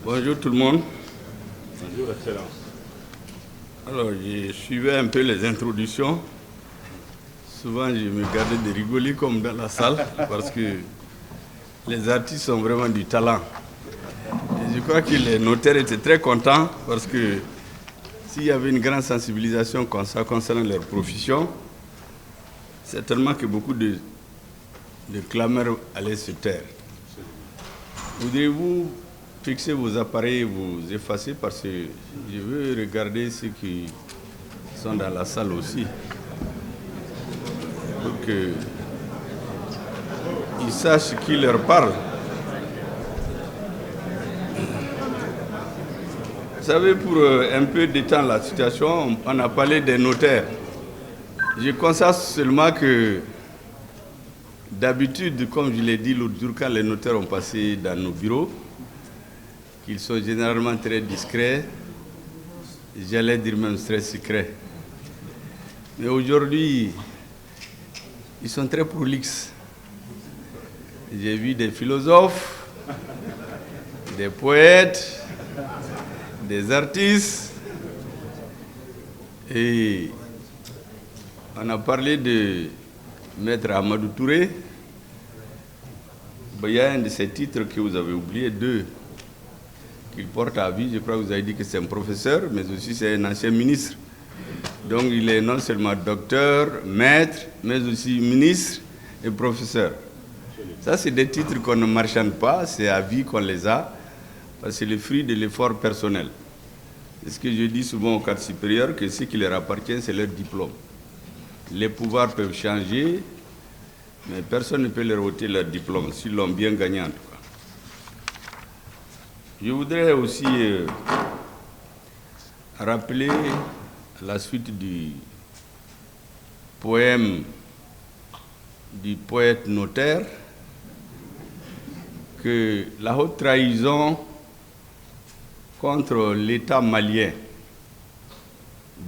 Bonjour tout le monde. Bonjour, Excellence. Alors, je suivais un peu les introductions. Souvent, je me gardais de rigoler comme dans la salle parce que les artistes sont vraiment du talent. Et je crois que les notaires étaient très contents parce que s'il y avait une grande sensibilisation comme ça concernant leur profession, certainement que beaucoup de clameurs allaient se taire. Voudriez-vous fixer vos appareils et vous effacer parce que je veux regarder ceux qui sont dans la salle aussi pour qu'ils sachent qui leur parle. Vous savez, pour un peu détendre la situation, on a parlé des notaires. Je constate seulement que d'habitude, comme je l'ai dit l'autre jour, quand les notaires ont passé dans nos bureaux, qu'ils sont généralement très discrets, j'allais dire même très secrets. Mais aujourd'hui, ils sont très prolixes. J'ai vu des philosophes, des poètes, des artistes, et on a parlé de Maître Amadou Touré. Il y a un de ces titres que vous avez oublié, deux qu'il porte à vie. Je crois que vous avez dit que c'est un professeur, mais aussi c'est un ancien ministre. Donc il est non seulement docteur, maître, mais aussi ministre et professeur. Ça, c'est des titres qu'on ne marchande pas, c'est à vie qu'on les a, parce que c'est le fruit de l'effort personnel. C'est ce que je dis souvent au cadre supérieur, que ce qui leur appartient, c'est leur diplôme. Les pouvoirs peuvent changer, mais personne ne peut leur ôter leur diplôme, s'ils l'ont bien gagné en tout cas. Je voudrais aussi rappeler la suite du poème du poète notaire que la haute trahison contre l'État malien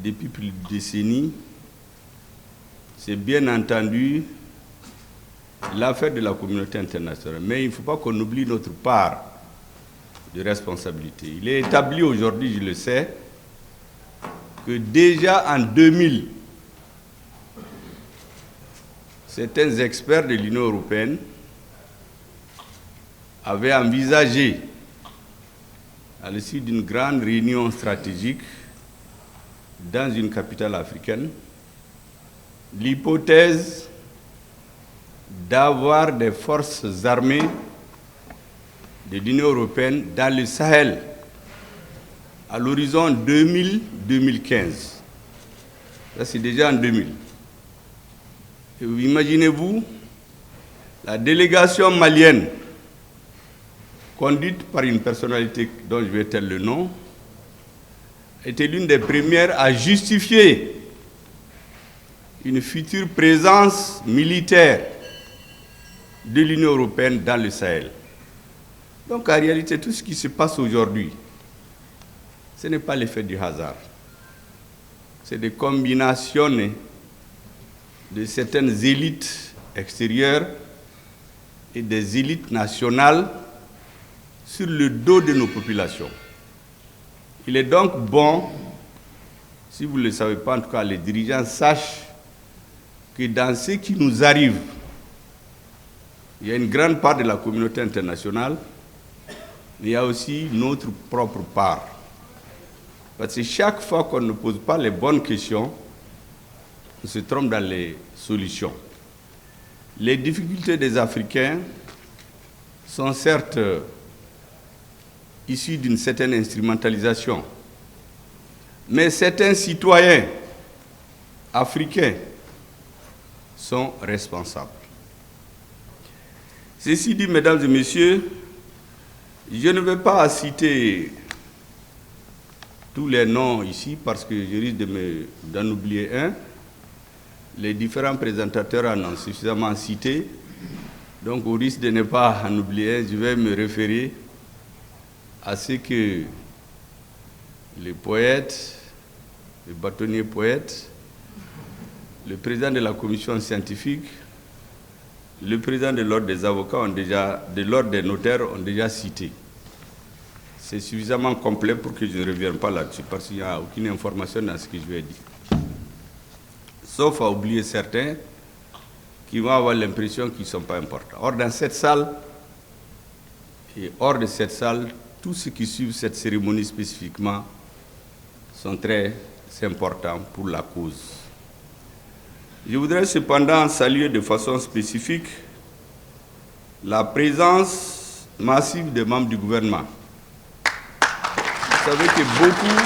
depuis plus de décennies, c'est bien entendu l'affaire de la communauté internationale. Mais il ne faut pas qu'on oublie notre part de responsabilité. Il est établi aujourd'hui, je le sais, que déjà en 2000, certains experts de l'Union européenne avaient envisagé, à l'issue d'une grande réunion stratégique dans une capitale africaine, l'hypothèse d'avoir des forces armées de l'Union européenne dans le Sahel à l'horizon 2000-2015. Ça, c'est déjà en 2000. Et vous imaginez-vous, la délégation malienne, conduite par une personnalité dont je vais taire le nom, était l'une des premières à justifier une future présence militaire de l'Union européenne dans le Sahel. Donc en réalité, tout ce qui se passe aujourd'hui, ce n'est pas l'effet du hasard. C'est des combinations de certaines élites extérieures et des élites nationales sur le dos de nos populations. Il est donc bon, si vous ne le savez pas, en tout cas les dirigeants sachent que dans ce qui nous arrive, il y a une grande part de la communauté internationale, mais il y a aussi notre propre part. Parce que chaque fois qu'on ne pose pas les bonnes questions, on se trompe dans les solutions. Les difficultés des Africains sont certes issues d'une certaine instrumentalisation, mais certains citoyens africains sont responsables. Ceci dit, mesdames et messieurs, je ne vais pas citer tous les noms ici parce que je risque d'en oublier un. Les différents présentateurs en ont suffisamment cité. Donc, au risque de ne pas en oublier un, je vais me référer à ce que les poètes, les bâtonniers poètes, le président de la commission scientifique, le président de l'ordre des avocats, de l'ordre des notaires ont déjà cité. c'est suffisamment complet pour que je ne revienne pas là-dessus, parce qu'il n'y a aucune information dans ce que je vais dire. Sauf à oublier certains qui vont avoir l'impression qu'ils ne sont pas importants. Or, dans cette salle, et hors de cette salle, tous ceux qui suivent cette cérémonie spécifiquement sont très importants pour la cause. Je voudrais cependant saluer de façon spécifique la présence massive des membres du gouvernement. Vous savez que beaucoup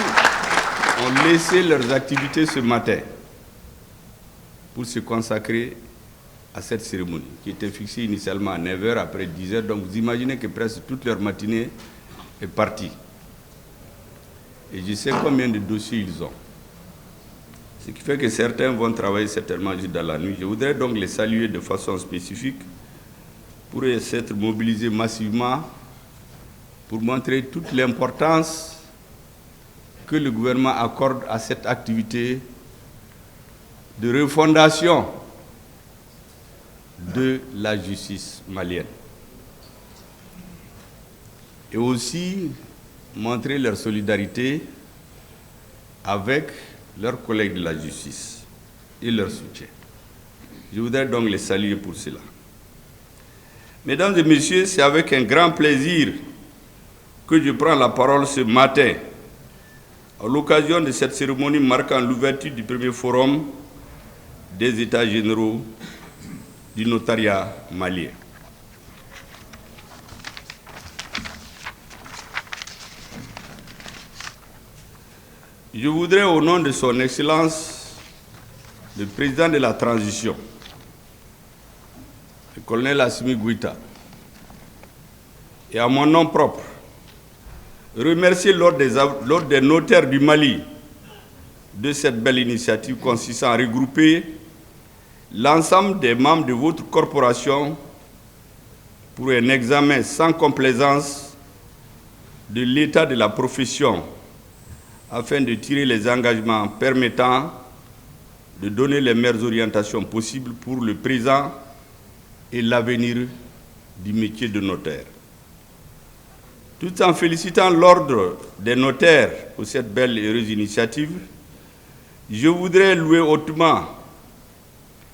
ont laissé leurs activités ce matin pour se consacrer à cette cérémonie, qui était fixée initialement à 9h, après 10h. Donc vous imaginez que presque toute leur matinée est partie. Et je sais combien de dossiers ils ont. Ce qui fait que certains vont travailler certainement juste dans la nuit. Je voudrais donc les saluer de façon spécifique pour s'être mobilisés massivement pour montrer toute l'importance que le gouvernement accorde à cette activité de refondation de la justice malienne. Et aussi montrer leur solidarité avec leurs collègues de la justice et leur soutien. Je voudrais donc les saluer pour cela. Mesdames et messieurs, c'est avec un grand plaisir que je prends la parole ce matin à l'occasion de cette cérémonie marquant l'ouverture du premier forum des États généraux du notariat malien. Je voudrais, au nom de son Excellence, le président de la transition, le colonel Assimi Goïta, et à mon nom propre, remercier l'Ordre des notaires du Mali de cette belle initiative consistant à regrouper l'ensemble des membres de votre corporation pour un examen sans complaisance de l'état de la profession afin de tirer les engagements permettant de donner les meilleures orientations possibles pour le présent et l'avenir du métier de notaire. Tout en félicitant l'Ordre des notaires pour cette belle et heureuse initiative, je voudrais louer hautement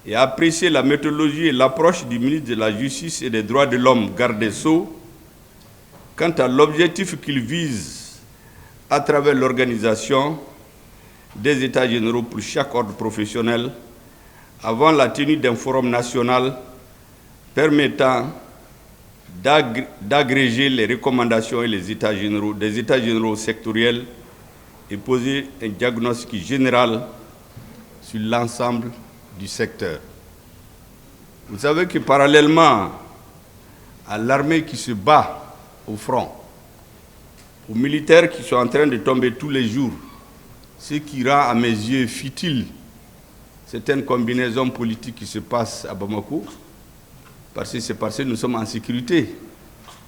et apprécier la méthodologie et l'approche du ministre de la Justice et des Droits de l'Homme, garde des Sceaux, quant à l'objectif qu'il vise à travers l'organisation des États généraux pour chaque ordre professionnel avant la tenue d'un forum national permettant d'agréger les recommandations et les États généraux, des États généraux sectoriels et poser un diagnostic général sur l'ensemble du secteur. Vous savez que parallèlement à l'armée qui se bat au front, aux militaires qui sont en train de tomber tous les jours, ce qui rend à mes yeux futile certaines combinaisons politiques qui se passent à Bamako, parce que nous sommes en sécurité,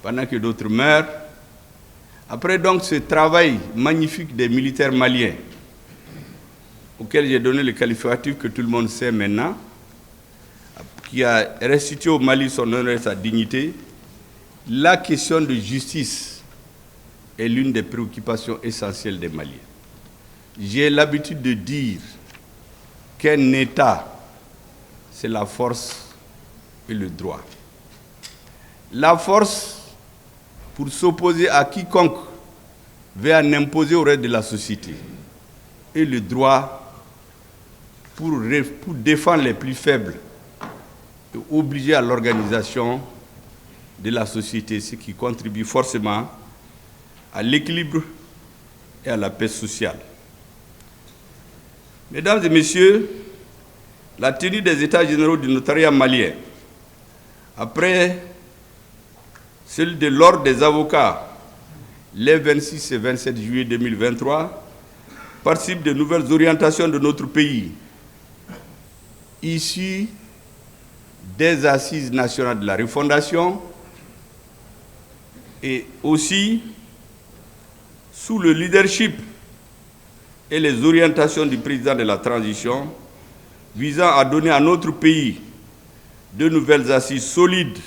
pendant que d'autres meurent. Après donc ce travail magnifique des militaires maliens, auquel j'ai donné le qualificatif que tout le monde sait maintenant, qui a restitué au Mali son honneur et sa dignité, la question de justice est l'une des préoccupations essentielles des Maliens. J'ai l'habitude de dire qu'un État, c'est la force et le droit. La force pour s'opposer à quiconque veut en imposer au reste de la société, et le droit pour défendre les plus faibles et obliger à l'organisation de la société, ce qui contribue forcément à l'équilibre et à la paix sociale. Mesdames et messieurs, la tenue des États généraux du notariat malien, après celle de l'Ordre des avocats, les 26 et 27 juillet 2023, participe de nouvelles orientations de notre pays, issues des assises nationales de la refondation et aussi sous le leadership et les orientations du président de la transition visant à donner à notre pays de nouvelles assises solides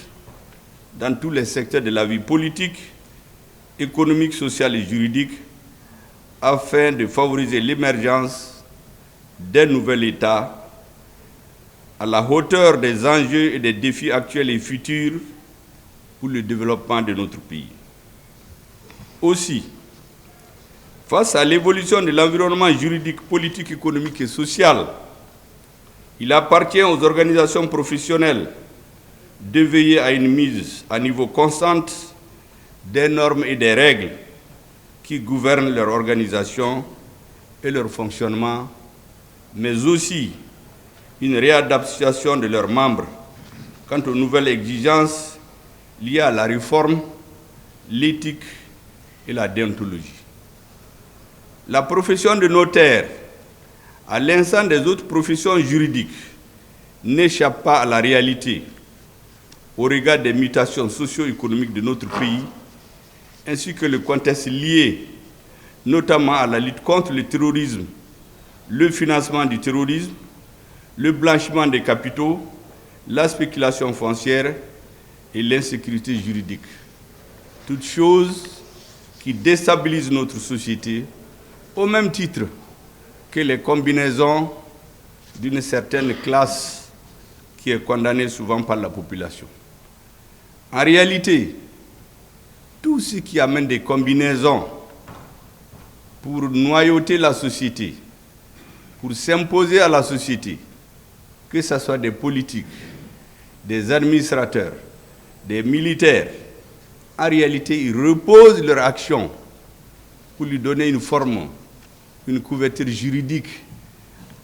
dans tous les secteurs de la vie politique, économique, sociale et juridique afin de favoriser l'émergence d'un nouvel État à la hauteur des enjeux et des défis actuels et futurs pour le développement de notre pays. Aussi, face à l'évolution de l'environnement juridique, politique, économique et social, il appartient aux organisations professionnelles de veiller à une mise à niveau constante des normes et des règles qui gouvernent leur organisation et leur fonctionnement, mais aussi une réadaptation de leurs membres quant aux nouvelles exigences liées à la réforme, l'éthique et la déontologie. La profession de notaire, à l'instar des autres professions juridiques, n'échappe pas à la réalité au regard des mutations socio-économiques de notre pays, ainsi que le contexte lié notamment à la lutte contre le terrorisme, le financement du terrorisme, le blanchiment des capitaux, la spéculation foncière et l'insécurité juridique. Toutes choses qui déstabilisent notre société au même titre que les combinaisons d'une certaine classe qui est condamnée souvent par la population. En réalité, tout ce qui amène des combinaisons pour noyauter la société, pour s'imposer à la société, que ce soit des politiques, des administrateurs, des militaires, en réalité, ils reposent leur action pour lui donner une forme, une couverture juridique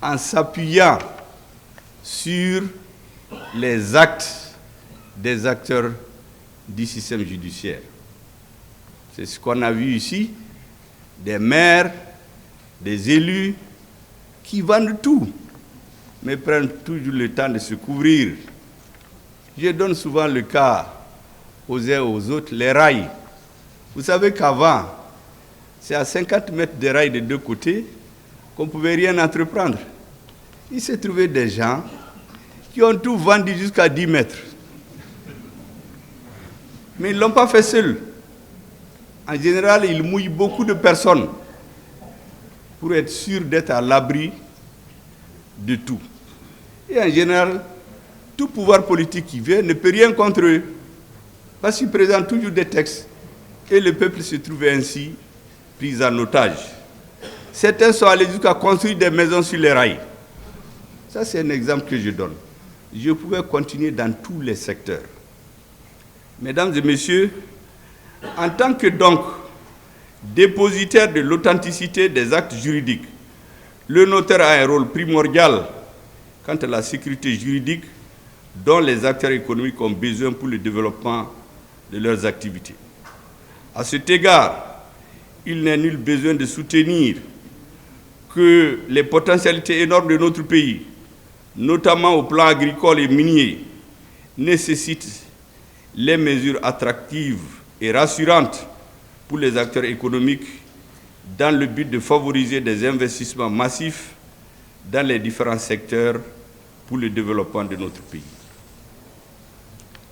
en s'appuyant sur les actes des acteurs du système judiciaire. C'est ce qu'on a vu ici, des maires, des élus qui vendent tout, mais prennent toujours le temps de se couvrir. Je donne souvent le cas aux uns et aux autres, les rails. Vous savez qu'avant, c'est à 50 mètres de rails de deux côtés qu'on ne pouvait rien entreprendre. Il s'est trouvé des gens qui ont tout vendu jusqu'à 10 mètres. Mais ils ne l'ont pas fait seuls. En général, ils mouillent beaucoup de personnes pour être sûrs d'être à l'abri de tout. Et en général, tout pouvoir politique qui vient ne peut rien contre eux, parce qu'ils présentent toujours des textes et le peuple se trouve ainsi pris en otage. Certains sont allés jusqu'à construire des maisons sur les rails. Ça, c'est un exemple que je donne. Je pouvais continuer dans tous les secteurs. Mesdames et messieurs, en tant que donc dépositaire de l'authenticité des actes juridiques, le notaire a un rôle primordial quant à la sécurité juridique dont les acteurs économiques ont besoin pour le développement de leurs activités. À cet égard, il n'est nul besoin de soutenir que les potentialités énormes de notre pays, notamment au plan agricole et minier, nécessitent les mesures attractives et rassurantes pour les acteurs économiques dans le but de favoriser des investissements massifs dans les différents secteurs pour le développement de notre pays.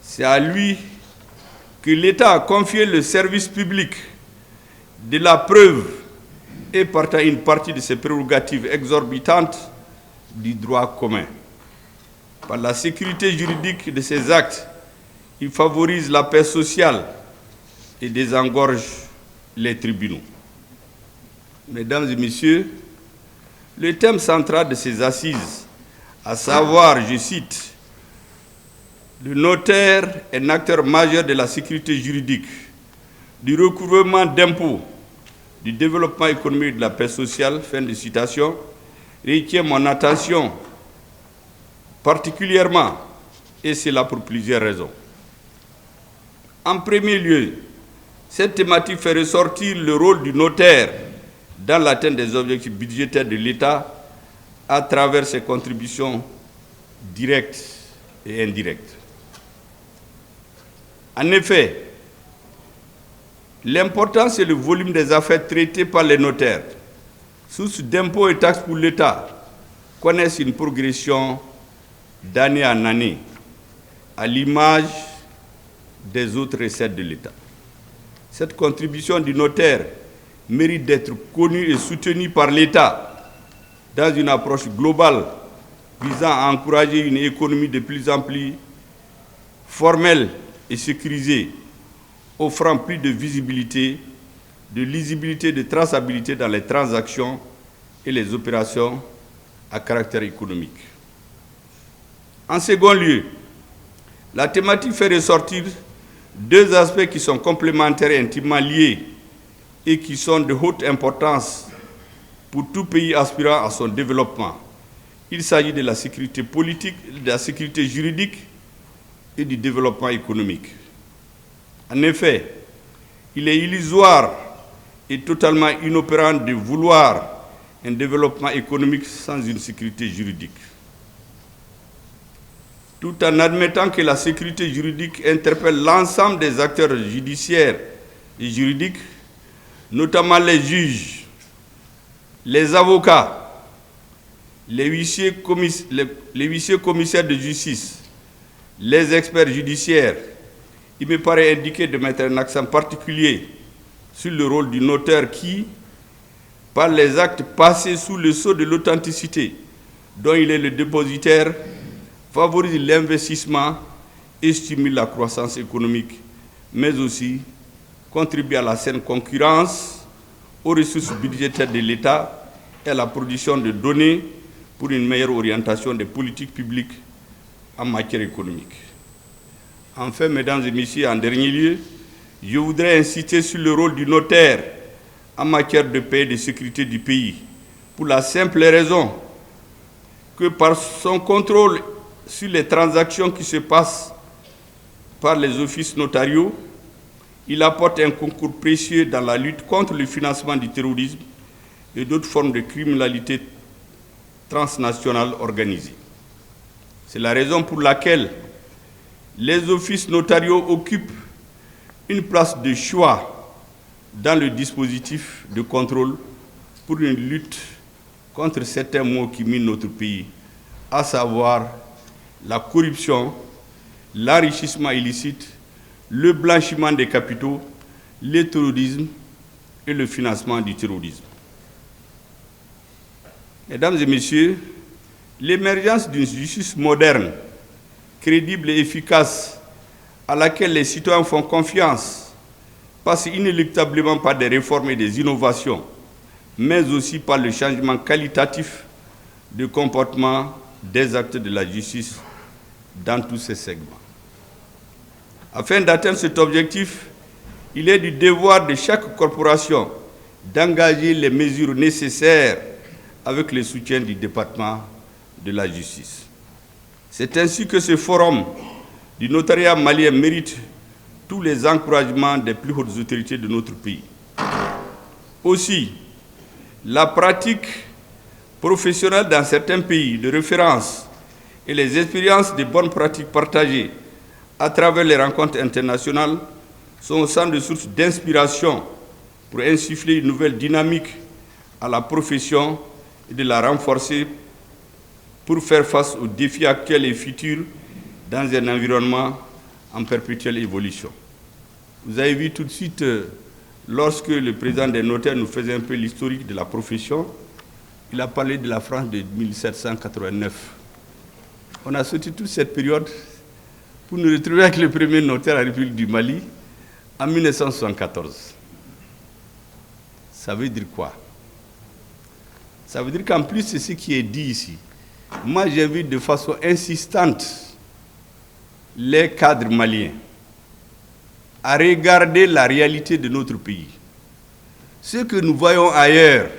C'est à lui que l'État a confié le service public de la preuve et partant une partie de ses prérogatives exorbitantes du droit commun. Par la sécurité juridique de ces actes, il favorise la paix sociale et désengorge les tribunaux. Mesdames et messieurs, le thème central de ces assises, à savoir, je cite, le notaire est un acteur majeur de la sécurité juridique, du recouvrement d'impôts, du développement économique et de la paix sociale, fin de citation, retient mon attention particulièrement, et c'est là pour plusieurs raisons. En premier lieu, cette thématique fait ressortir le rôle du notaire dans l'atteinte des objectifs budgétaires de l'État à travers ses contributions directes et indirectes. En effet, l'important, c'est le volume des affaires traitées par les notaires. Sources d'impôts et taxes pour l'État connaissent une progression d'année en année, à l'image des autres recettes de l'État. Cette contribution du notaire mérite d'être connue et soutenue par l'État dans une approche globale visant à encourager une économie de plus en plus formelle et sécurisée, offrant plus de visibilité, de lisibilité, de traçabilité dans les transactions et les opérations à caractère économique. En second lieu, la thématique fait ressortir deux aspects qui sont complémentaires et intimement liés et qui sont de haute importance pour tout pays aspirant à son développement. Il s'agit de la sécurité politique, de la sécurité juridique et du développement économique. En effet, il est illusoire et totalement inopérant de vouloir un développement économique sans une sécurité juridique. Tout en admettant que la sécurité juridique interpelle l'ensemble des acteurs judiciaires et juridiques, notamment les juges, les avocats, les huissiers commissaires de justice, les experts judiciaires, il me paraît indiqué de mettre un accent particulier sur le rôle du notaire qui, par les actes passés sous le sceau de l'authenticité dont il est le dépositaire, favorise l'investissement et stimule la croissance économique, mais aussi contribue à la saine concurrence, aux ressources budgétaires de l'État et à la production de données pour une meilleure orientation des politiques publiques en matière économique. Enfin, mesdames et messieurs, en dernier lieu, je voudrais insister sur le rôle du notaire en matière de paix et de sécurité du pays, pour la simple raison que par son contrôle sur les transactions qui se passent par les offices notariaux, il apporte un concours précieux dans la lutte contre le financement du terrorisme et d'autres formes de criminalité transnationale organisée. C'est la raison pour laquelle les offices notariaux occupent une place de choix dans le dispositif de contrôle pour une lutte contre certains maux qui minent notre pays, à savoir la corruption, l'enrichissement illicite, le blanchiment des capitaux, le terrorisme et le financement du terrorisme. Mesdames et messieurs, l'émergence d'une justice moderne, crédible et efficace, à laquelle les citoyens font confiance, passe inéluctablement par des réformes et des innovations, mais aussi par le changement qualitatif de comportement des acteurs de la justice dans tous ces segments. Afin d'atteindre cet objectif, il est du devoir de chaque corporation d'engager les mesures nécessaires avec le soutien du département de la justice. C'est ainsi que ce forum du notariat malien mérite tous les encouragements des plus hautes autorités de notre pays. Aussi, la pratique professionnelle dans certains pays de référence et les expériences de bonnes pratiques partagées à travers les rencontres internationales sont autant de sources d'inspiration pour insuffler une nouvelle dynamique à la profession et de la renforcer pour faire face aux défis actuels et futurs dans un environnement en perpétuelle évolution. Vous avez vu tout de suite, lorsque le président des notaires nous faisait un peu l'historique de la profession, il a parlé de la France de 1789. On a sauté toute cette période pour nous retrouver avec le premier notaire à la République du Mali en 1974. Ça veut dire quoi? Ça veut dire qu'en plus de ce qui est dit ici, moi j'invite de façon insistante les cadres maliens à regarder la réalité de notre pays. Ce que nous voyons ailleurs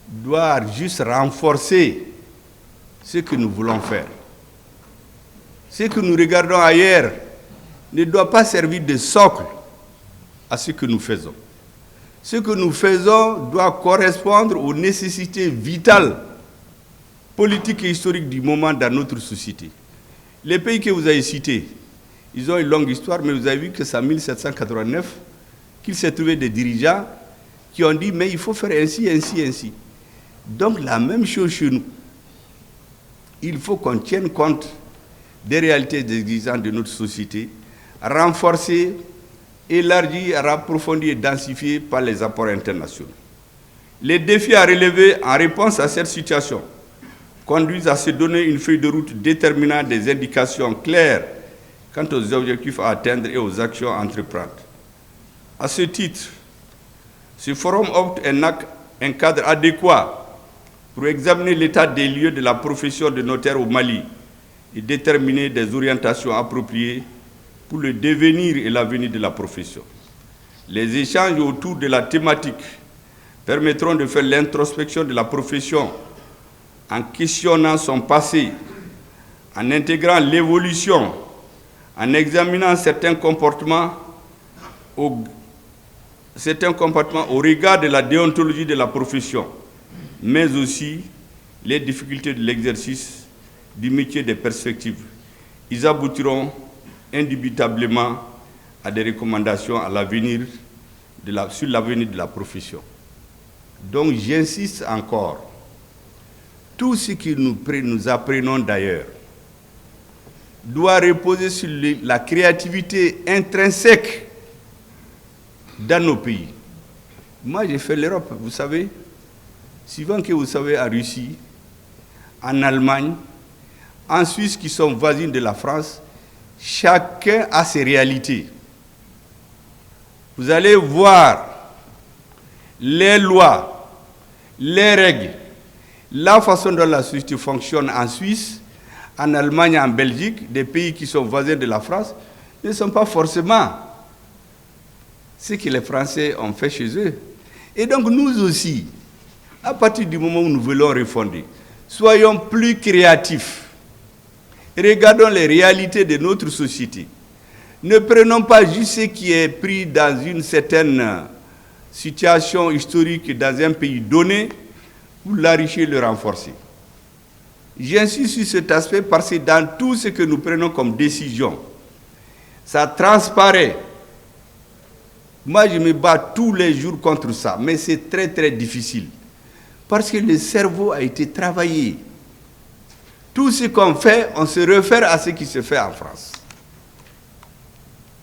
doit juste renforcer ce que nous voulons faire. Ce que nous regardons ailleurs ne doit pas servir de socle à ce que nous faisons. Ce que nous faisons doit correspondre aux nécessités vitales, politiques et historiques du moment dans notre société. Les pays que vous avez cités, ils ont une longue histoire, mais vous avez vu que c'est en 1789 qu'il s'est trouvé des dirigeants qui ont dit « mais il faut faire ainsi, ainsi, ainsi ». Donc la même chose chez nous. Il faut qu'on tienne compte des réalités existantes de notre société, renforcer élargie, approfondie et densifiée par les apports internationaux. Les défis à relever en réponse à cette situation conduisent à se donner une feuille de route déterminant des indications claires quant aux objectifs à atteindre et aux actions à entreprendre. À ce titre, ce forum opte un cadre adéquat pour examiner l'état des lieux de la profession de notaire au Mali et déterminer des orientations appropriées pour le devenir et l'avenir de la profession. Les échanges autour de la thématique permettront de faire l'introspection de la profession en questionnant son passé, en intégrant l'évolution, en examinant certains comportements au regard de la déontologie de la profession, mais aussi les difficultés de l'exercice du métier des perspectives. Ils aboutiront indubitablement à des recommandations sur l'avenir de la profession. Donc j'insiste encore, tout ce que nous apprenons d'ailleurs doit reposer sur la créativité intrinsèque dans nos pays. Moi j'ai fait l'Europe, vous savez, suivant que vous savez en Russie, en Allemagne, en Suisse qui sont voisines de la France, chacun a ses réalités. Vous allez voir les lois, les règles, la façon dont la société fonctionne en Suisse, en Allemagne, en Belgique, des pays qui sont voisins de la France, ne sont pas forcément ce que les Français ont fait chez eux. Et donc nous aussi, à partir du moment où nous voulons refonder, soyons plus créatifs. Regardons les réalités de notre société. Ne prenons pas juste ce qui est pris dans une certaine situation historique dans un pays donné pour l'enrichir et le renforcer. J'insiste sur cet aspect parce que dans tout ce que nous prenons comme décision, ça transparaît. Moi, je me bats tous les jours contre ça, mais c'est très très difficile. Parce que le cerveau a été travaillé. Tout ce qu'on fait, on se réfère à ce qui se fait en France.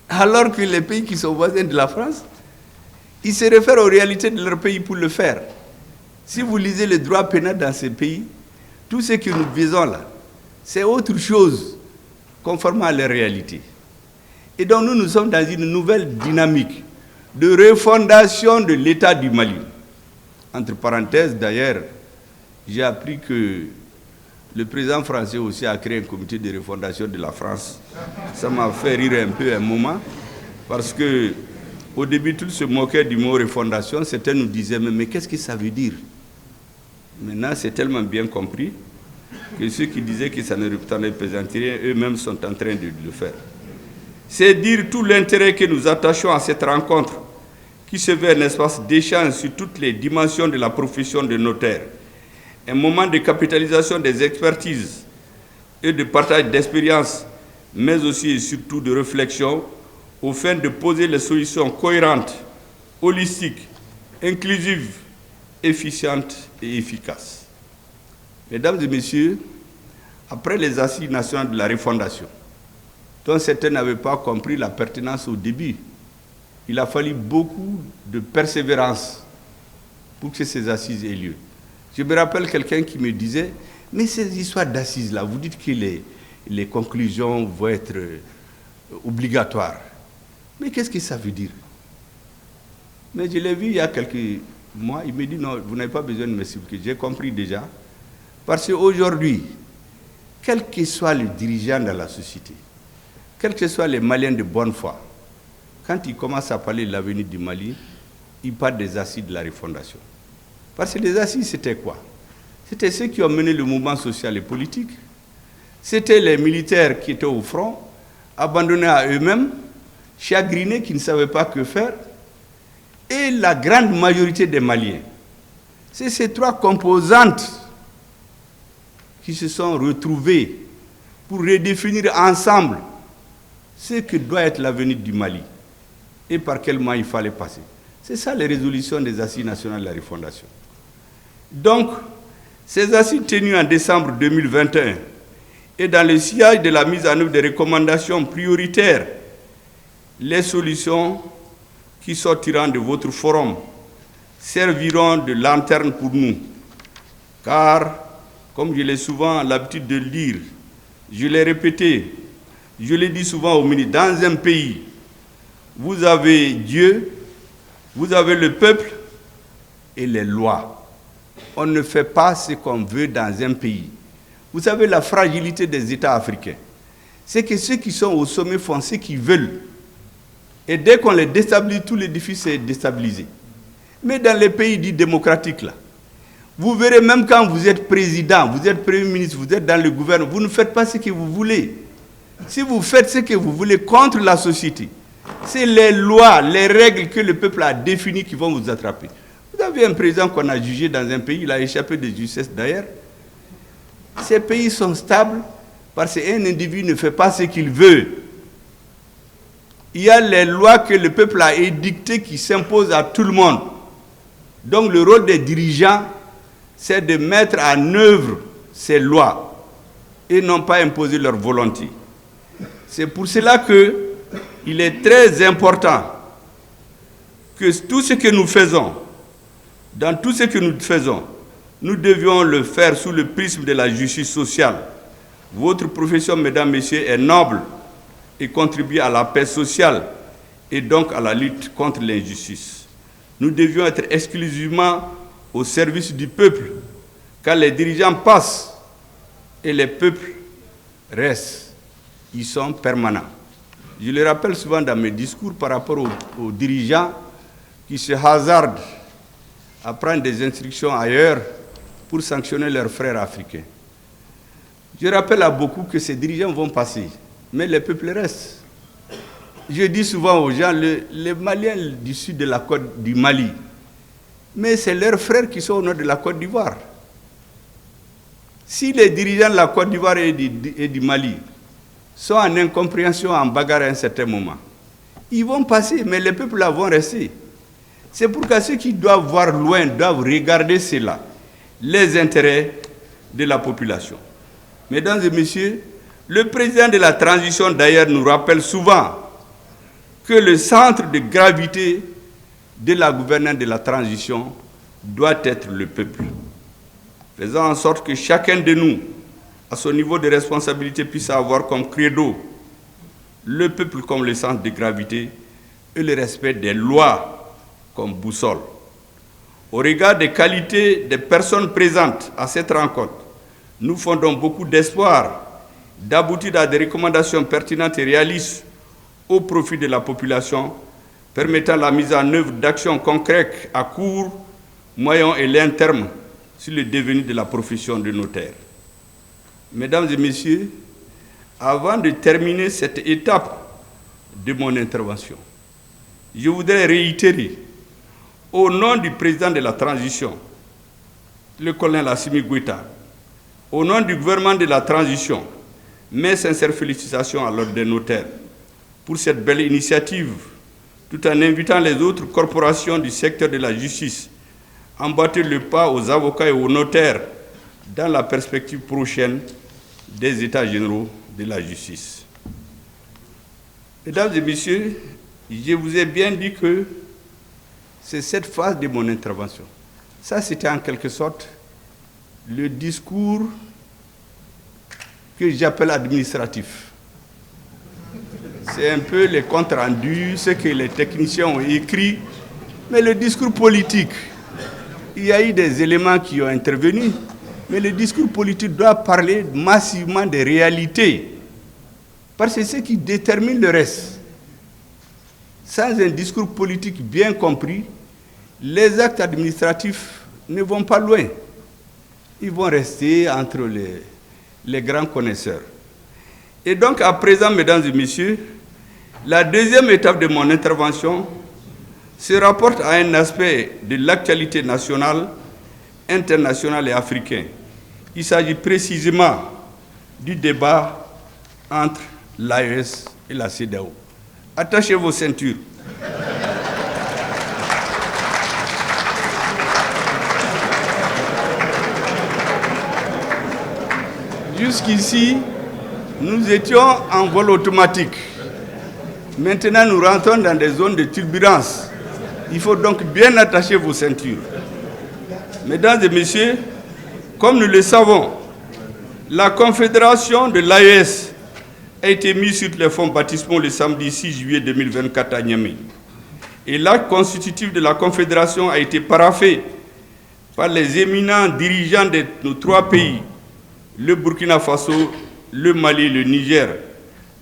Alors que les pays qui sont voisins de la France, ils se réfèrent aux réalités de leur pays pour le faire. Si vous lisez le droit pénal dans ces pays, tout ce que nous visons là, c'est autre chose, conformément à la réalité. Et donc nous sommes dans une nouvelle dynamique de refondation de l'État du Mali. Entre parenthèses, d'ailleurs, j'ai appris que le président français aussi a créé un comité de refondation de la France. Ça m'a fait rire un peu un moment, parce que au début, tout se moquait du mot refondation. Certains nous disaient, mais qu'est-ce que ça veut dire? Maintenant, c'est tellement bien compris que ceux qui disaient que ça ne représentait rien, eux-mêmes sont en train de le faire. C'est dire tout l'intérêt que nous attachons à cette rencontre, qui se veut un espace d'échange sur toutes les dimensions de la profession de notaire, un moment de capitalisation des expertises et de partage d'expériences, mais aussi et surtout de réflexion, au fin de poser les solutions cohérentes, holistiques, inclusives, efficientes et efficaces. Mesdames et messieurs, après les assises nationales de la refondation, dont certains n'avaient pas compris la pertinence au début, il a fallu beaucoup de persévérance pour que ces assises aient lieu. Je me rappelle quelqu'un qui me disait, mais ces histoires d'assises-là, vous dites que les conclusions vont être obligatoires. Mais qu'est-ce que ça veut dire? Mais je l'ai vu il y a quelques mois, il me dit, non, vous n'avez pas besoin de m'expliquer, j'ai compris déjà. Parce qu'aujourd'hui, quel que soit le dirigeant dans la société, quels que soient les Maliens de bonne foi, quand ils commencent à parler de l'avenir du Mali, ils parlent des assises de la refondation. Parce que les assises, c'était quoi? C'était ceux qui ont mené le mouvement social et politique. C'était les militaires qui étaient au front, abandonnés à eux-mêmes, chagrinés, qui ne savaient pas que faire, et la grande majorité des Maliens. C'est ces trois composantes qui se sont retrouvées pour redéfinir ensemble ce que doit être l'avenir du Mali et par quel moyen il fallait passer. C'est ça les résolutions des assises nationales de la refondation. Donc, ces assises tenues en décembre 2021 et dans le sillage de la mise en œuvre des recommandations prioritaires les solutions qui sortiront de votre forum serviront de lanterne pour nous. Car, comme je l'ai souvent l'habitude de le dire, je l'ai répété, je l'ai dit souvent au ministre, dans un pays, vous avez Dieu, vous avez le peuple et les lois. On ne fait pas ce qu'on veut dans un pays. Vous savez la fragilité des États africains. C'est que ceux qui sont au sommet font ce qu'ils veulent. Et dès qu'on les déstabilise, tout l'édifice est déstabilisé. Mais dans les pays dits démocratiques, là, vous verrez même quand vous êtes président, vous êtes premier ministre, vous êtes dans le gouvernement, vous ne faites pas ce que vous voulez. Si vous faites ce que vous voulez contre la société, c'est les lois, les règles que le peuple a définies qui vont vous attraper. Vous avez un président qu'on a jugé dans un pays, il a échappé de justice d'ailleurs. Ces pays sont stables parce qu'un individu ne fait pas ce qu'il veut. Il y a les lois que le peuple a édictées qui s'imposent à tout le monde. Donc le rôle des dirigeants, c'est de mettre en œuvre ces lois et non pas imposer leur volonté. C'est pour cela qu'il est très important que tout ce que nous faisons, dans tout ce que nous faisons, nous devions le faire sous le prisme de la justice sociale. Votre profession, mesdames, messieurs, est noble et contribue à la paix sociale et donc à la lutte contre l'injustice. Nous devions être exclusivement au service du peuple, car les dirigeants passent et les peuples restent. Ils sont permanents. Je le rappelle souvent dans mes discours par rapport aux dirigeants qui se hasardent à prendre des instructions ailleurs pour sanctionner leurs frères africains. Je rappelle à beaucoup que ces dirigeants vont passer, mais les peuples restent. Je dis souvent aux gens, les Maliens du sud de la côte du Mali, mais c'est leurs frères qui sont au nord de la Côte d'Ivoire. Si les dirigeants de la Côte d'Ivoire et du Mali sont en incompréhension, en bagarre à un certain moment, ils vont passer, mais les peuples là vont rester. C'est pourquoi ceux qui doivent voir loin doivent regarder cela, les intérêts de la population. Mesdames et messieurs, le président de la transition d'ailleurs nous rappelle souvent que le centre de gravité de la gouvernance de la transition doit être le peuple. Faisant en sorte que chacun de nous, à son niveau de responsabilité, puisse avoir comme credo le peuple comme le centre de gravité et le respect des lois comme boussole. Au regard des qualités des personnes présentes à cette rencontre, nous fondons beaucoup d'espoir d'aboutir à des recommandations pertinentes et réalistes au profit de la population, permettant la mise en œuvre d'actions concrètes à court, moyen et long terme sur le devenir de la profession de notaire. Mesdames et messieurs, avant de terminer cette étape de mon intervention, je voudrais réitérer, au nom du président de la transition, le colonel Assimi Goïta, au nom du gouvernement de la transition, mes sincères félicitations à l'ordre des notaires pour cette belle initiative, tout en invitant les autres corporations du secteur de la justice à emboîter le pas aux avocats et aux notaires dans la perspective prochaine des États généraux de la justice. Mesdames et messieurs, je vous ai bien dit que c'est cette phase de mon intervention. Ça, c'était en quelque sorte le discours que j'appelle administratif. C'est un peu les comptes rendus, ce que les techniciens ont écrit, mais le discours politique, il y a eu des éléments qui ont intervenu, mais le discours politique doit parler massivement des réalités, parce que c'est ce qui détermine le reste. Sans un discours politique bien compris, les actes administratifs ne vont pas loin. Ils vont rester entre les grands connaisseurs. Et donc, à présent, mesdames et messieurs, la deuxième étape de mon intervention se rapporte à un aspect de l'actualité nationale, internationale et africaine. Il s'agit précisément du débat entre l'AES et la CEDEAO. Attachez vos ceintures. Jusqu'ici, nous étions en vol automatique. Maintenant, nous rentrons dans des zones de turbulence. Il faut donc bien attacher vos ceintures. Mesdames et messieurs, comme nous le savons, la confédération de l'AES a été mise sur les fonds baptismaux le samedi 6 juillet 2024 à Niamey. Et l'acte constitutif de la confédération a été paraphé par les éminents dirigeants de nos 3 pays, le Burkina Faso, le Mali et le Niger,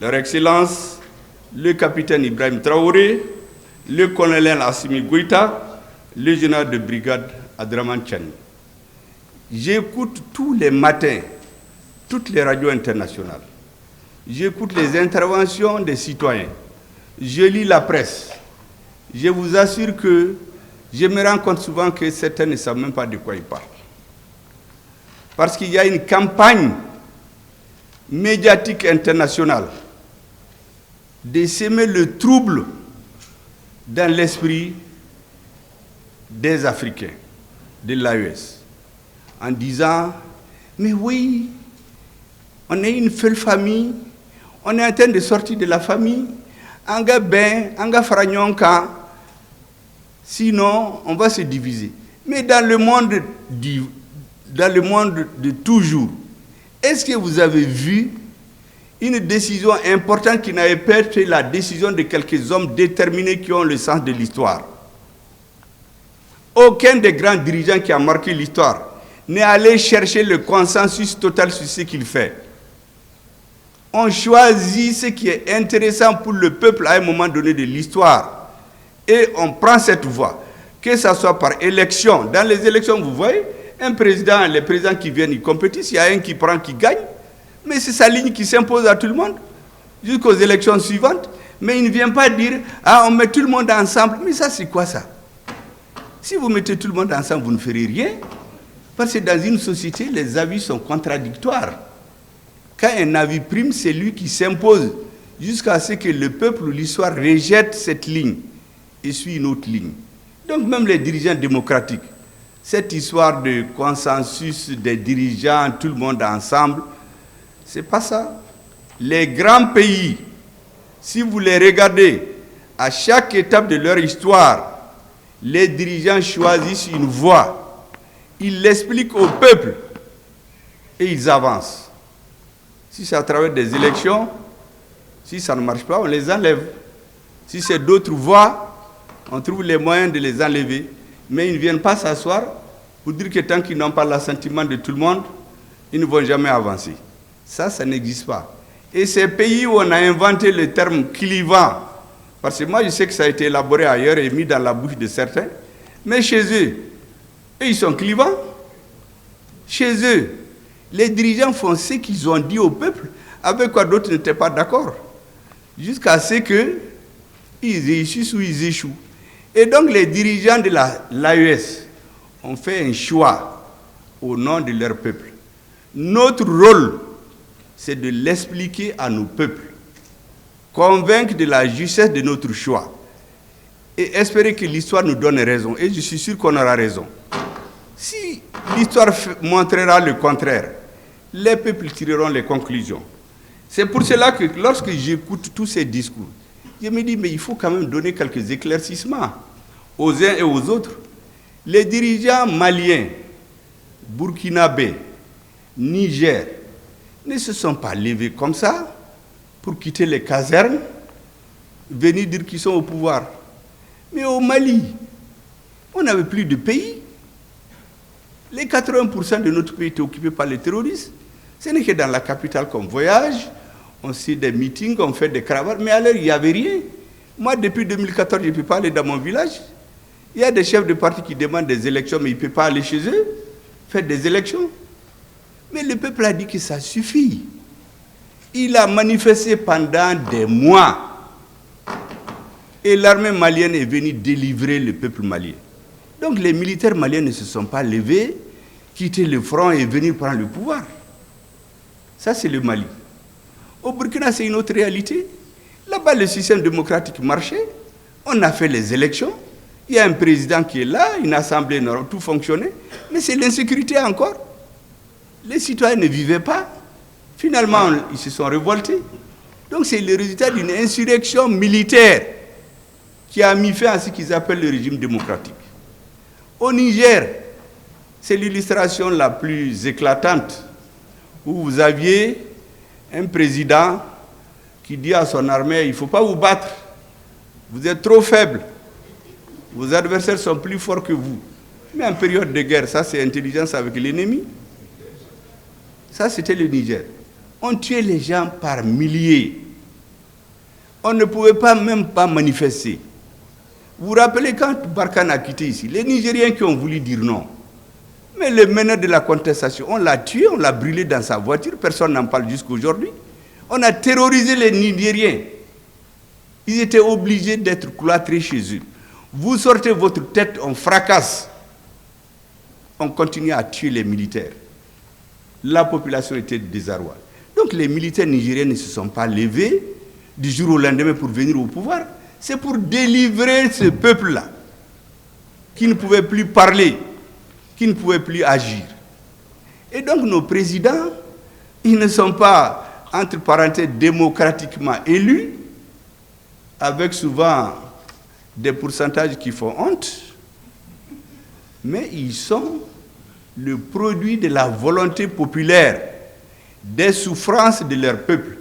leur Excellence, le capitaine Ibrahim Traoré, le colonel Assimi Goïta, le général de brigade Abdraman Tchani. J'écoute tous les matins toutes les radios internationales. J'écoute les interventions des citoyens. Je lis la presse. Je vous assure que je me rends compte souvent que certains ne savent même pas de quoi ils parlent. Parce qu'il y a une campagne médiatique internationale de semer le trouble dans l'esprit des Africains, de l'AES, en disant « Mais oui, on est une seule famille, on est en train de sortir de la famille, anga ben, anga faranyonka, sinon on va se diviser. » Mais dans le monde de toujours, est-ce que vous avez vu une décision importante qui n'avait pas été la décision de quelques hommes déterminés qui ont le sens de l'histoire? Aucun des grands dirigeants qui a marqué l'histoire n'est allé chercher le consensus total sur ce qu'il fait. On choisit ce qui est intéressant pour le peuple à un moment donné de l'histoire. Et on prend cette voie. Que ce soit par élection. Dans les élections, vous voyez, les présidents qui viennent, ils compétissent, il y a un qui prend, qui gagne. Mais c'est sa ligne qui s'impose à tout le monde, jusqu'aux élections suivantes. Mais il ne vient pas dire, ah, on met tout le monde ensemble. Mais ça, c'est quoi ça? Si vous mettez tout le monde ensemble, vous ne ferez rien. Parce que dans une société, les avis sont contradictoires. Quand un avis prime, c'est lui qui s'impose jusqu'à ce que le peuple ou l'histoire rejette cette ligne et suit une autre ligne. Donc même les dirigeants démocratiques, cette histoire de consensus des dirigeants, tout le monde ensemble, c'est pas ça. Les grands pays, si vous les regardez, à chaque étape de leur histoire, les dirigeants choisissent une voie. Ils l'expliquent au peuple et ils avancent. Si c'est à travers des élections, si ça ne marche pas, on les enlève. Si c'est d'autres voies, on trouve les moyens de les enlever. Mais ils ne viennent pas s'asseoir pour dire que tant qu'ils n'ont pas l'assentiment de tout le monde, ils ne vont jamais avancer. Ça n'existe pas. Et ces pays où on a inventé le terme clivant, parce que moi je sais que ça a été élaboré ailleurs et mis dans la bouche de certains, mais chez eux, ils sont clivants. Chez eux, les dirigeants font ce qu'ils ont dit au peuple, avec quoi d'autres n'étaient pas d'accord, jusqu'à ce qu'ils réussissent ou ils échouent. Et donc les dirigeants de l'AES ont fait un choix au nom de leur peuple. Notre rôle, c'est de l'expliquer à nos peuples, convaincre de la justesse de notre choix et espérer que l'histoire nous donne raison. Et je suis sûr qu'on aura raison. Si l'histoire montrera le contraire, les peuples tireront les conclusions. C'est pour cela que lorsque j'écoute tous ces discours, je me dis, mais il faut quand même donner quelques éclaircissements aux uns et aux autres. Les dirigeants maliens, burkinabés, Niger, ne se sont pas levés comme ça pour quitter les casernes, venir dire qu'ils sont au pouvoir. Mais au Mali, on n'avait plus de pays. Les 80% de notre pays étaient occupés par les terroristes. Ce n'est que dans la capitale qu'on voyage, on fait des meetings, on fait des cravates, mais alors il n'y avait rien. Moi, depuis 2014, je ne peux pas aller dans mon village. Il y a des chefs de parti qui demandent des élections, mais ils ne peuvent pas aller chez eux, faire des élections. Mais le peuple a dit que ça suffit. Il a manifesté pendant des mois. Et l'armée malienne est venue délivrer le peuple malien. Donc les militaires maliens ne se sont pas levés, quitté le front et venir prendre le pouvoir. Ça, c'est le Mali. Au Burkina, c'est une autre réalité. Là-bas, le système démocratique marchait. On a fait les élections. Il y a un président qui est là, une assemblée, tout fonctionnait. Mais c'est l'insécurité encore. Les citoyens ne vivaient pas. Finalement, ils se sont révoltés. Donc c'est le résultat d'une insurrection militaire qui a mis fin à ce qu'ils appellent le régime démocratique. Au Niger, c'est l'illustration la plus éclatante, où vous aviez un président qui dit à son armée, il ne faut pas vous battre, vous êtes trop faible, vos adversaires sont plus forts que vous. Mais en période de guerre, ça c'est intelligence avec l'ennemi. Ça c'était le Niger. On tuait les gens par milliers. On ne pouvait même pas manifester. Vous vous rappelez quand Barkhane a quitté ici, les Nigériens qui ont voulu dire non. Mais le meneur de la contestation, on l'a tué, on l'a brûlé dans sa voiture, personne n'en parle jusqu'à aujourd'hui. On a terrorisé les Nigériens. Ils étaient obligés d'être cloîtrés chez eux. Vous sortez votre tête, on fracasse. On continue à tuer les militaires. La population était désarroie. Donc les militaires nigériens ne se sont pas levés du jour au lendemain pour venir au pouvoir. C'est pour délivrer ce peuple-là, qui ne pouvait plus parler, qui ne pouvait plus agir. Et donc nos présidents, ils ne sont pas, entre parenthèses, démocratiquement élus, avec souvent des pourcentages qui font honte, mais ils sont le produit de la volonté populaire, des souffrances de leur peuple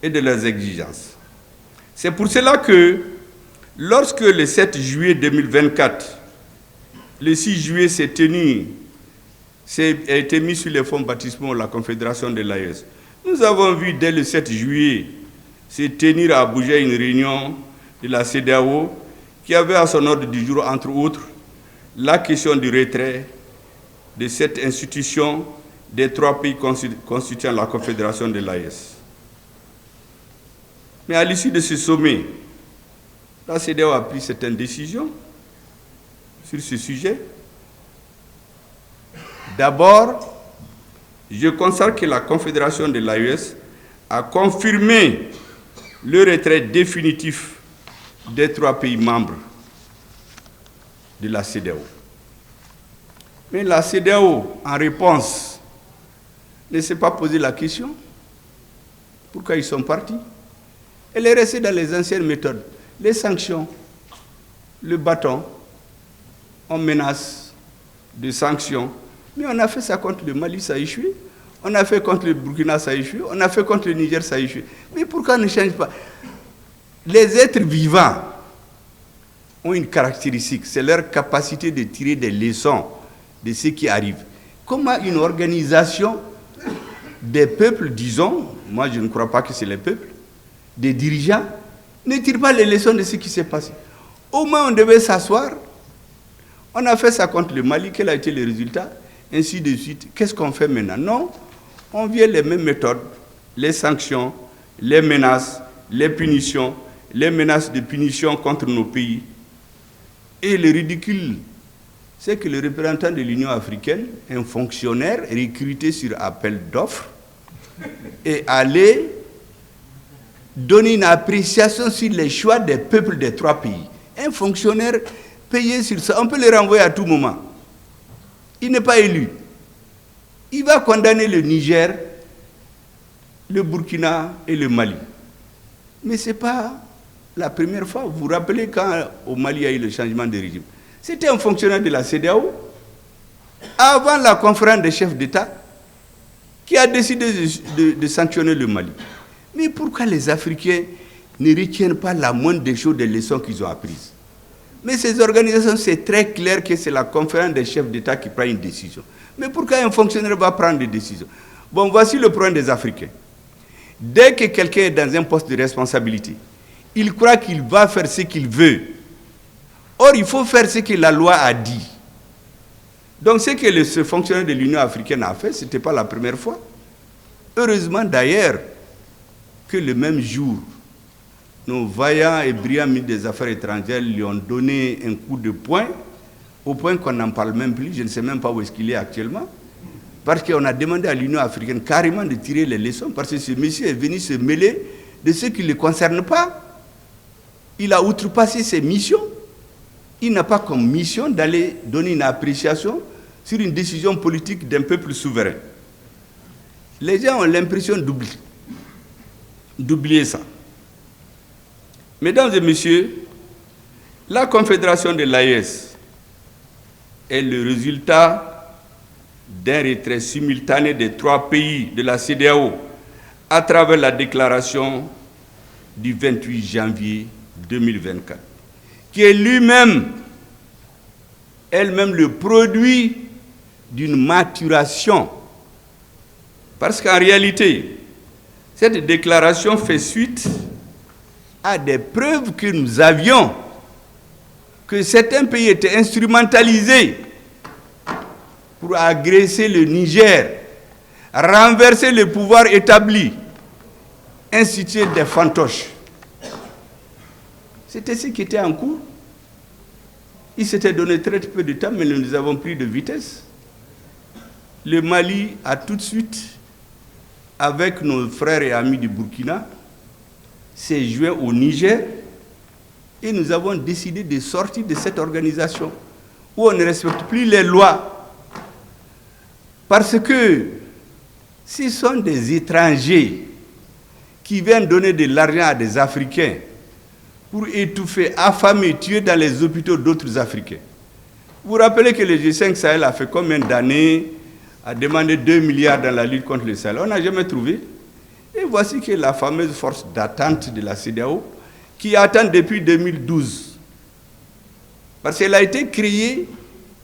et de leurs exigences. C'est pour cela que, lorsque le 7 juillet 2024, le 6 juillet a été mis sur les fonds baptismaux de la Confédération de l'AES, nous avons vu dès le 7 juillet se tenir à Abuja une réunion de la CEDEAO qui avait à son ordre du jour, entre autres, la question du retrait de cette institution des 3 pays constituant la Confédération de l'AES. Mais à l'issue de ce sommet, la CEDEAO a pris certaines décisions sur ce sujet. D'abord, je constate que la Confédération de l'AES a confirmé le retrait définitif des 3 pays membres de la CEDEAO. Mais la CEDEAO, en réponse, ne s'est pas posé la question pourquoi ils sont partis. Elle est restée dans les anciennes méthodes, les sanctions, le bâton, on menace de sanctions. Mais on a fait ça contre le Mali, ça a échoué. On a fait contre le Burkina, ça a échoué. On a fait contre le Niger, ça a échoué. Mais pourquoi on ne change pas? Les êtres vivants ont une caractéristique, c'est leur capacité de tirer des leçons de ce qui arrive. Comment une organisation des peuples, disons, moi je ne crois pas que c'est les peuples, des dirigeants, ne tire pas les leçons de ce qui s'est passé. Au moins on devait s'asseoir. On a fait ça contre le Mali, quel a été le résultat? Ainsi de suite. Qu'est-ce qu'on fait maintenant? Non, on vient les mêmes méthodes, les sanctions, les menaces, les punitions, les menaces de punition contre nos pays. Et le ridicule, c'est que le représentant de l'Union africaine, un fonctionnaire recruté sur appel d'offres, est allé donner une appréciation sur les choix des peuples des 3 pays. Un fonctionnaire payé sur ça, on peut le renvoyer à tout moment. Il n'est pas élu. Il va condamner le Niger, le Burkina et le Mali. Mais ce n'est pas la première fois. Vous vous rappelez quand au Mali il y a eu le changement de régime? C'était un fonctionnaire de la CEDEAO, avant la conférence des chefs d'État, qui a décidé de sanctionner le Mali. Mais pourquoi les Africains ne retiennent pas la moindre des choses, des leçons qu'ils ont apprises? Mais ces organisations, c'est très clair que c'est la conférence des chefs d'État qui prend une décision. Mais pourquoi un fonctionnaire va prendre des décisions? Bon, voici le problème des Africains. Dès que quelqu'un est dans un poste de responsabilité, il croit qu'il va faire ce qu'il veut. Or, il faut faire ce que la loi a dit. Donc, ce que ce fonctionnaire de l'Union africaine a fait, ce n'était pas la première fois. Heureusement, d'ailleurs, que le même jour, nos vaillants et brillants ministres des Affaires étrangères lui ont donné un coup de poing, au point qu'on n'en parle même plus, je ne sais même pas où est-ce qu'il est actuellement, parce qu'on a demandé à l'Union africaine carrément de tirer les leçons, parce que ce monsieur est venu se mêler de ce qui ne le concerne pas. Il a outrepassé ses missions. Il n'a pas comme mission d'aller donner une appréciation sur une décision politique d'un peuple souverain. Les gens ont l'impression d'oublier. d'oublier ça. Mesdames et messieurs, la confédération de l'AES est le résultat d'un retrait simultané des 3 pays de la CEDEAO à travers la déclaration du 28 janvier 2024, qui est elle-même le produit d'une maturation. Parce qu'en réalité, cette déclaration fait suite à des preuves que nous avions que certains pays étaient instrumentalisés pour agresser le Niger, renverser le pouvoir établi, instituer des fantoches. C'était ce qui était en cours. Il s'était donné très peu de temps, mais nous avons pris de vitesse. Le Mali a tout de suite, avec nos frères et amis du Burkina, s'est joint au Niger et nous avons décidé de sortir de cette organisation où on ne respecte plus les lois. Parce que ce sont des étrangers qui viennent donner de l'argent à des Africains pour étouffer, affamer, tuer dans les hôpitaux d'autres Africains. Vous vous rappelez que le G5 Sahel a fait combien d'années à demander 2 milliards dans la lutte contre le Sahel? On n'a jamais trouvé. Et voici que la fameuse force d'attente de la CEDEAO, qui attend depuis 2012. Parce qu'elle a été créée,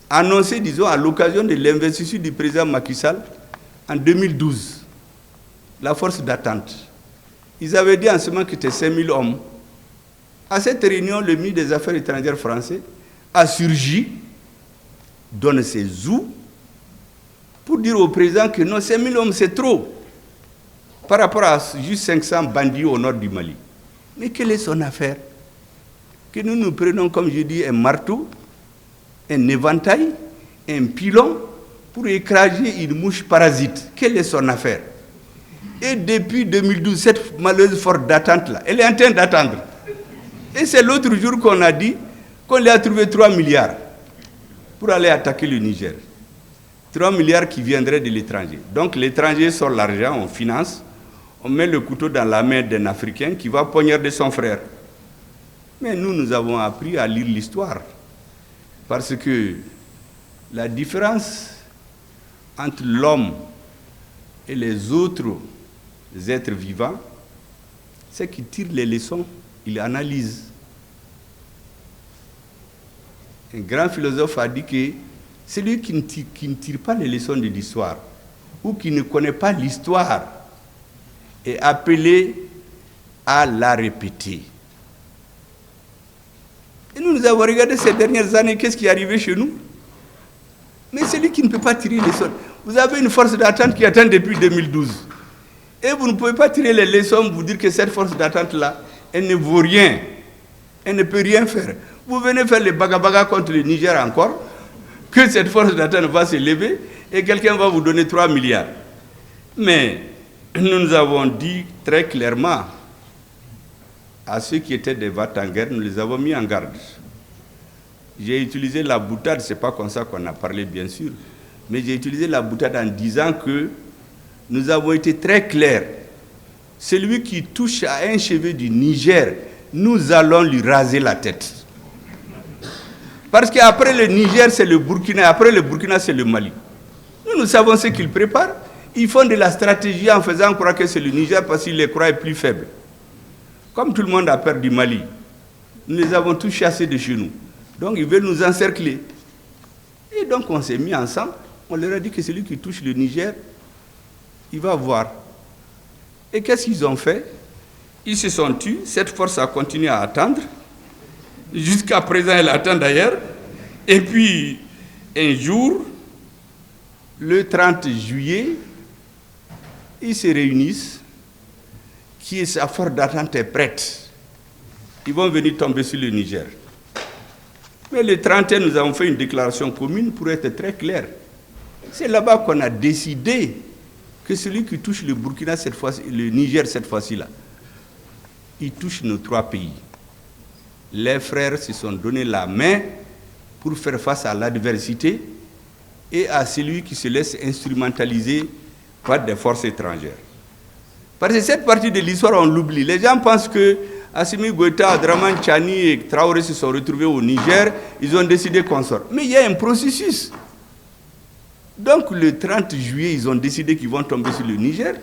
annoncée, disons, à l'occasion de l'investiture du président Macky Sall en 2012. La force d'attente. Ils avaient dit en ce moment que c'était 5000 hommes. À cette réunion, le ministre des Affaires étrangères français a surgi, donne ses sous, pour dire au président que non, 5000 hommes, c'est trop, par rapport à juste 500 bandits au nord du Mali. Mais quelle est son affaire? Que nous prenons, comme je dis, un marteau, un éventail, un pilon, pour écraser une mouche parasite. Quelle est son affaire? Et depuis 2012, cette malheureuse force d'attente-là, elle est en train d'attendre. Et c'est l'autre jour qu'on a dit qu'on lui a trouvé 3 milliards pour aller attaquer le Niger. 3 milliards qui viendraient de l'étranger. Donc l'étranger sort l'argent, on finance, on met le couteau dans la main d'un Africain qui va poignarder son frère. Mais nous avons appris à lire l'histoire. Parce que la différence entre l'homme et les autres êtres vivants, c'est qu'il tire les leçons, il analyse. Un grand philosophe a dit que celui qui ne tire pas les leçons de l'histoire ou qui ne connaît pas l'histoire est appelé à la répéter. Et nous avons regardé ces dernières années, qu'est-ce qui est arrivé chez nous? Mais celui qui ne peut pas tirer les leçons, vous avez une force d'attente qui attend depuis 2012. Et vous ne pouvez pas tirer les leçons, vous dire que cette force d'attente-là, elle ne vaut rien. Elle ne peut rien faire. Vous venez faire les bagabaga contre le Niger encore, que cette force d'attente va se lever et quelqu'un va vous donner 3 milliards. Mais nous avons dit très clairement à ceux qui étaient des vats en guerre, nous les avons mis en garde. J'ai utilisé la boutade, ce n'est pas comme ça qu'on a parlé bien sûr, mais j'ai utilisé la boutade en disant que nous avons été très clairs. Celui qui touche à un cheveu du Niger, nous allons lui raser la tête. Parce qu'après le Niger, c'est le Burkina, après le Burkina, c'est le Mali. Nous savons ce qu'ils préparent. Ils font de la stratégie en faisant croire que c'est le Niger parce qu'ils les croient plus faibles. Comme tout le monde a peur du Mali, nous les avons tous chassés de chez nous. Donc ils veulent nous encercler. Et donc on s'est mis ensemble. On leur a dit que celui qui touche le Niger, il va voir. Et qu'est-ce qu'ils ont fait? Ils se sont tus. Cette force a continué à attendre. Jusqu'à présent, elle attend d'ailleurs. Et puis, un jour, le 30 juillet, ils se réunissent. Qui sa force d'attente est prête. Ils vont venir tomber sur le Niger. Mais le 31, nous avons fait une déclaration commune pour être très clair. C'est là-bas qu'on a décidé que celui qui touche le Burkina cette fois, le Niger cette fois-ci là, il touche nos 3 pays. Les frères se sont donné la main pour faire face à l'adversité et à celui qui se laisse instrumentaliser par des forces étrangères. Parce que cette partie de l'histoire, on l'oublie. Les gens pensent que Assimi Goïta, Abdraman Tchani et Traoré se sont retrouvés au Niger, ils ont décidé qu'on sorte. Mais il y a un processus. Donc le 30 juillet, ils ont décidé qu'ils vont tomber sur le Niger.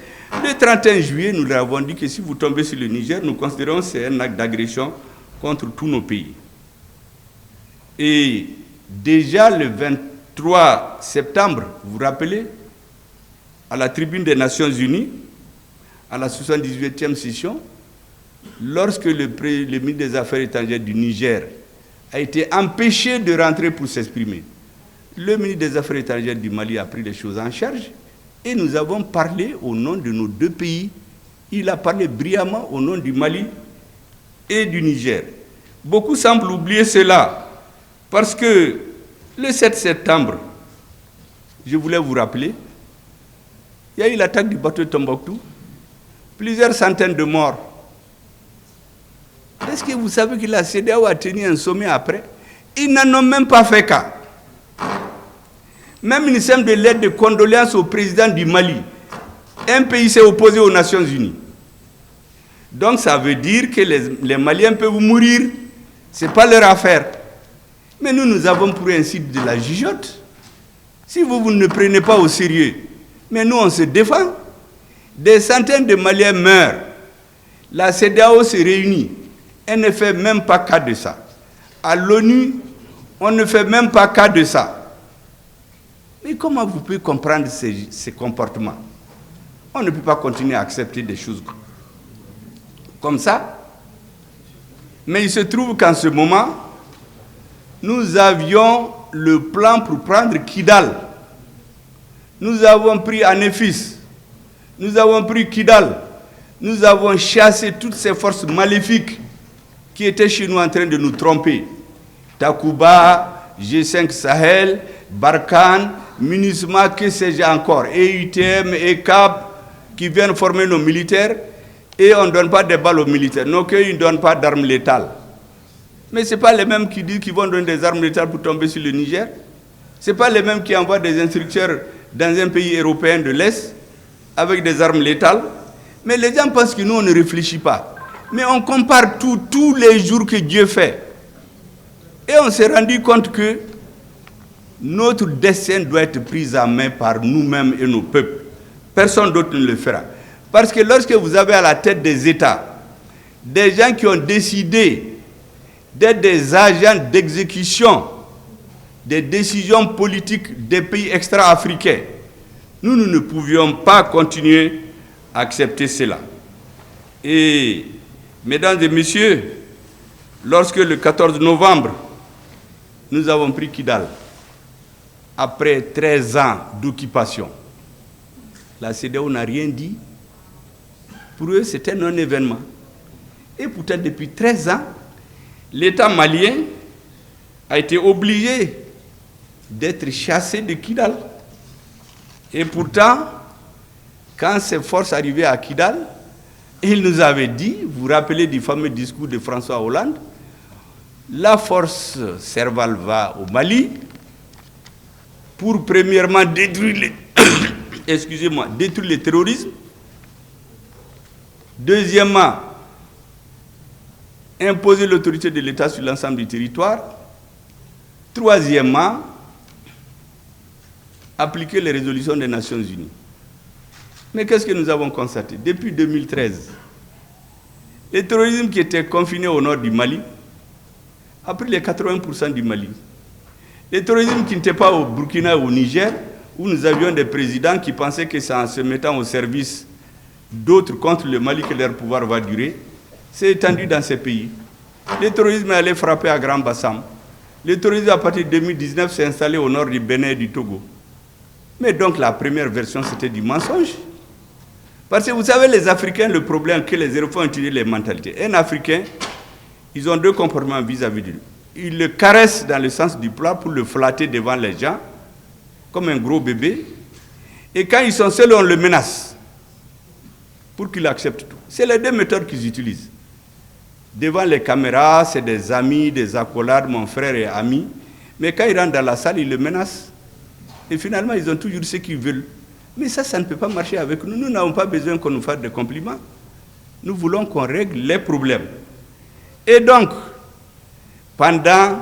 Le 31 juillet, nous leur avons dit que si vous tombez sur le Niger, nous considérons que c'est un acte d'agression contre tous nos pays. Et déjà le 23 septembre, vous vous rappelez, à la tribune des Nations Unies, à la 78e session, lorsque le ministre des Affaires étrangères du Niger a été empêché de rentrer pour s'exprimer, le ministre des Affaires étrangères du Mali a pris les choses en charge et nous avons parlé au nom de nos deux pays. Il a parlé brillamment au nom du Mali et du Niger. Beaucoup semblent oublier cela parce que le 7 septembre, je voulais vous rappeler, il y a eu l'attaque du bateau de Tombouctou, plusieurs centaines de morts. Est-ce que vous savez que la CEDEAO a tenu un sommet après? Ils n'en ont même pas fait cas. Même une simple de lettre de condoléances au président du Mali. Un pays s'est opposé aux Nations Unies. Donc ça veut dire que les Maliens peuvent mourir. Ce n'est pas leur affaire. Mais nous avons pour ainsi de la gigote. Si vous ne prenez pas au sérieux, mais nous on se défend. Des centaines de Maliens meurent. La CEDEAO se réunit. Elle ne fait même pas cas de ça. À l'ONU, on ne fait même pas cas de ça. Mais comment vous pouvez comprendre ces comportements? On ne peut pas continuer à accepter des choses comme ça. Mais il se trouve qu'en ce moment, nous avions le plan pour prendre Kidal. Nous avons pris Anéfis. Nous avons pris Kidal. Nous avons chassé toutes ces forces maléfiques qui étaient chez nous en train de nous tromper. Takuba, G5 Sahel, Barkhane, MINUSMA, que sais-je encore, EUTM, ECAP, qui viennent former nos militaires, et on ne donne pas des balles aux militaires. Non, qu'ils ne donnent pas d'armes létales. Mais ce n'est pas les mêmes qui disent qu'ils vont donner des armes létales pour tomber sur le Niger. Ce n'est pas les mêmes qui envoient des instructeurs dans un pays européen de l'Est avec des armes létales. Mais les gens pensent que nous, on ne réfléchit pas. Mais on compare tous les jours que Dieu fait. Et on s'est rendu compte que notre destin doit être pris en main par nous-mêmes et nos peuples. Personne d'autre ne le fera. Parce que lorsque vous avez à la tête des États des gens qui ont décidé d'être des agents d'exécution des décisions politiques des pays extra-africains, nous ne pouvions pas continuer à accepter cela. Et, mesdames et messieurs, lorsque le 14 novembre, nous avons pris Kidal, après 13 ans d'occupation, la CEDEAO n'a rien dit. Pour eux, c'était un non-événement. Et pourtant, depuis 13 ans, l'État malien a été obligé d'être chassé de Kidal. Et pourtant, quand ces forces arrivaient à Kidal, il nous avait dit, vous vous rappelez du fameux discours de François Hollande, la force Serval va au Mali pour premièrement détruire détruire le terrorisme. Deuxièmement, imposer l'autorité de l'État sur l'ensemble du territoire. Troisièmement, appliquer les résolutions des Nations Unies. Mais qu'est-ce que nous avons constaté? Depuis 2013, le terrorisme qui était confiné au nord du Mali a pris les 80% du Mali. Le terrorisme qui n'était pas au Burkina ou au Niger, où nous avions des présidents qui pensaient que c'est en se mettant au service d'autres contre le Mali que leur pouvoir va durer, s'est étendu dans ces pays. Le terrorisme est allé frapper à Grand Bassam. Le terrorisme, à partir de 2019, s'est installé au nord du Bénin et du Togo. Mais donc la première version, c'était du mensonge. Parce que vous savez, les Africains, le problème que les Européens ont utilisé les mentalités. Un Africain, ils ont deux comportements vis-à-vis de lui. Ils le caressent dans le sens du plat pour le flatter devant les gens, comme un gros bébé. Et quand ils sont seuls, on le menace pour qu'il accepte tout. C'est les deux méthodes qu'ils utilisent. Devant les caméras, c'est des amis, des accolades, mon frère et ami. Mais quand ils rentrent dans la salle, ils le menacent. Et finalement, ils ont toujours ce qu'ils veulent. Mais ça ne peut pas marcher avec nous. Nous n'avons pas besoin qu'on nous fasse des compliments. Nous voulons qu'on règle les problèmes. Et donc, pendant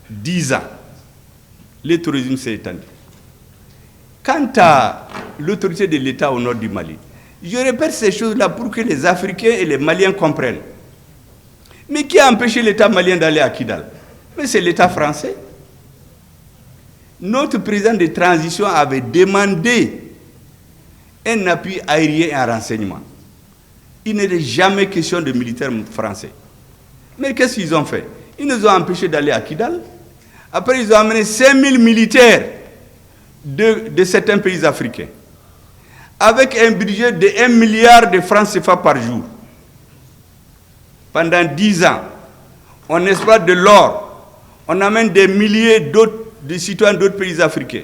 10 ans, le tourisme s'est étendu. Quant à l'autorité de l'État au nord du Mali, je répète ces choses-là pour que les Africains et les Maliens comprennent. Mais qui a empêché l'État malien d'aller à Kidal? Mais c'est l'État français. Notre président de transition avait demandé un appui aérien et un renseignement. Il n'était jamais question de militaires français. Mais qu'est-ce qu'ils ont fait? Ils nous ont empêchés d'aller à Kidal. Après, ils ont amené 5000 militaires de certains pays africains, avec un budget de 1 milliard de francs CFA par jour. Pendant 10 ans, on exploite de l'or. On amène des milliers de citoyens d'autres pays africains.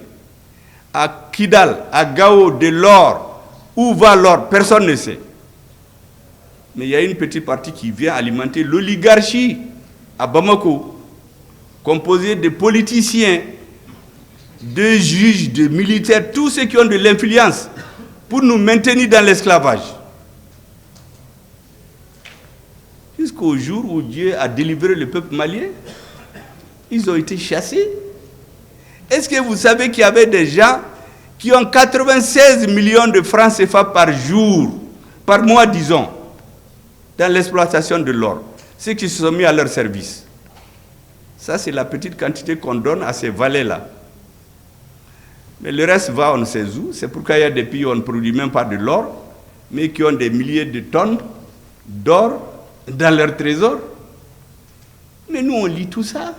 À Kidal, à Gao, de l'or. Où va l'or? Personne ne sait. Mais il y a une petite partie qui vient alimenter l'oligarchie à Bamako, composée de politiciens, de juges, de militaires, tous ceux qui ont de l'influence pour nous maintenir dans l'esclavage. Jusqu'au jour où Dieu a délivré le peuple malien, ils ont été chassés. Est-ce que vous savez qu'il y avait des gens qui ont 96 millions de francs CFA par jour, par mois disons, dans l'exploitation de l'or, ceux qui se sont mis à leur service? Ça, c'est la petite quantité qu'on donne à ces valets-là. Mais le reste va, on ne sait où. C'est pourquoi il y a des pays où on ne produit même pas de l'or, mais qui ont des milliers de tonnes d'or dans leur trésor. Mais nous, on lit tout ça.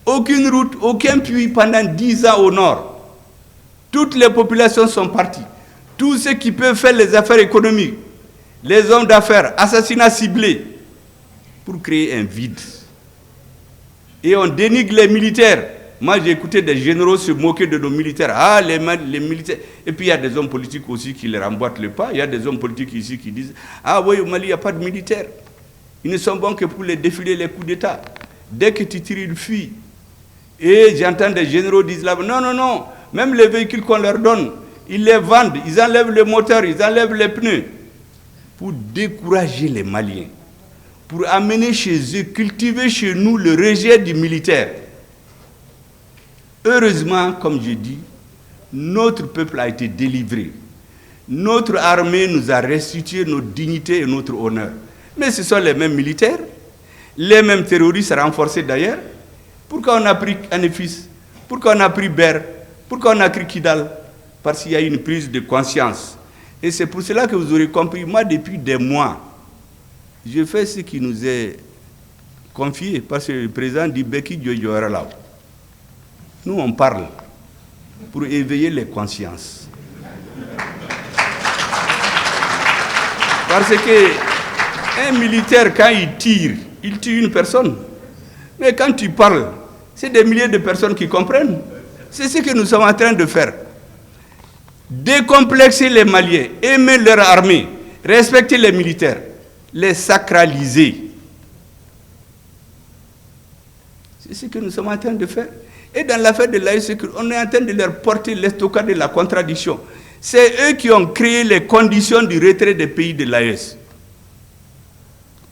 Aucune route, aucun puits pendant 10 ans au nord. Toutes les populations sont parties. Tous ceux qui peuvent faire les affaires économiques, les hommes d'affaires, assassinats ciblés, pour créer un vide. Et on dénigre les militaires. Moi, j'ai écouté des généraux se moquer de nos militaires. Ah, les militaires. Et puis, il y a des hommes politiques aussi qui les remboîtent le pas. Il y a des hommes politiques ici qui disent ah oui, au Mali, il n'y a pas de militaires. Ils ne sont bons que pour les défiler les coups d'État. Dès que tu tires, ils fuient. Et j'entends des généraux dire là, non, non, non. Même les véhicules qu'on leur donne, ils les vendent. Ils enlèvent le moteur, ils enlèvent les pneus. Pour décourager les Maliens. Pour amener chez eux, cultiver chez nous le rejet du militaire. Heureusement, comme je dis, notre peuple a été délivré. Notre armée nous a restitué notre dignité et notre honneur. Mais ce sont les mêmes militaires, les mêmes terroristes renforcés d'ailleurs. Pourquoi on a pris Anefis? Pourquoi on a pris Ber? Pourquoi on a pris Kidal? Parce qu'il y a une prise de conscience. Et c'est pour cela que vous aurez compris, moi depuis des mois, je fais ce qui nous est confié, parce que le président dit Beki Dioyora là. Nous, on parle pour éveiller les consciences. Parce que un militaire, quand il tire une personne. Mais quand tu parles, c'est des milliers de personnes qui comprennent. C'est ce que nous sommes en train de faire. Décomplexer les Maliens, aimer leur armée, respecter les militaires, les sacraliser. C'est ce que nous sommes en train de faire. Et dans l'affaire de l'AES, on est en train de leur porter l'estocade de la contradiction. C'est eux qui ont créé les conditions du retrait des pays de l'AES.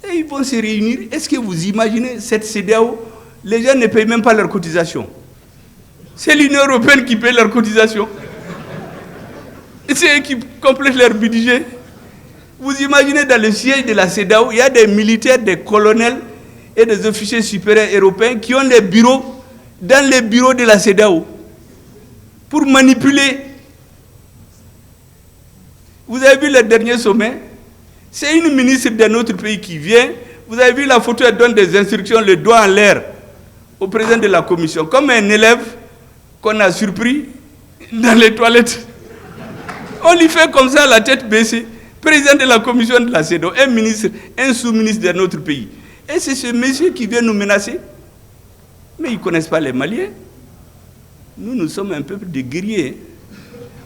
Et ils vont se réunir. Est-ce que vous imaginez cette CEDEAO? Les gens ne payent même pas leurs cotisations. C'est l'Union européenne qui paye leurs cotisations. Et c'est eux qui complètent leur budget. Vous imaginez dans le siège de la CEDEAO, il y a des militaires, des colonels et des officiers supérieurs européens qui ont des bureaux dans les bureaux de la CEDEAO pour manipuler. Vous avez vu le dernier sommet? C'est une ministre d'un autre pays qui vient. Vous avez vu la photo, elle donne des instructions, le doigt en l'air au président de la commission, comme un élève qu'on a surpris dans les toilettes. On lui fait comme ça, la tête baissée. Président de la commission de la CEDEAO, un ministre, un sous-ministre d'un autre pays. Et c'est ce monsieur qui vient nous menacer. Mais ils ne connaissent pas les Maliens. Nous, nous sommes un peuple de guerriers.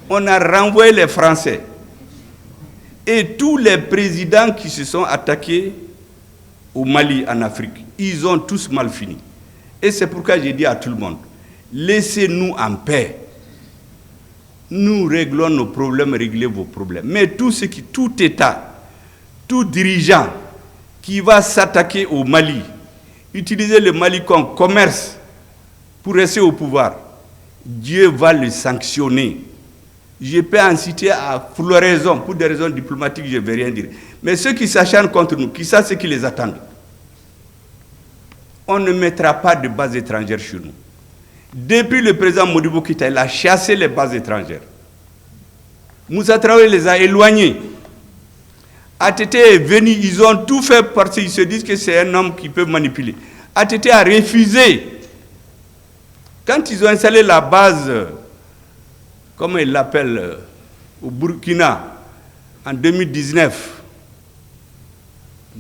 On a renvoyé les Français. Et tous les présidents qui se sont attaqués au Mali, en Afrique, ils ont tous mal fini. Et c'est pourquoi j'ai dit à tout le monde, laissez-nous en paix. nous réglons nos problèmes, réglez vos problèmes. Mais tout État, tout dirigeant qui va s'attaquer au Mali, utiliser le Mali comme commerce pour rester au pouvoir, Dieu va le sanctionner. Je peux en citer à floraison, pour des raisons diplomatiques, je ne vais rien dire. Mais ceux qui s'acharnent contre nous, qui savent ce qui les attend, on ne mettra pas de bases étrangères chez nous. Depuis le président Modibo Keïta, il a chassé les bases étrangères. Moussa Traoré les a éloignés. ATT est venu, ils ont tout fait parce qu'ils se disent que c'est un homme qui peut manipuler. ATT a refusé. Quand ils ont installé la base, comment ils l'appellent, au Burkina, en 2019,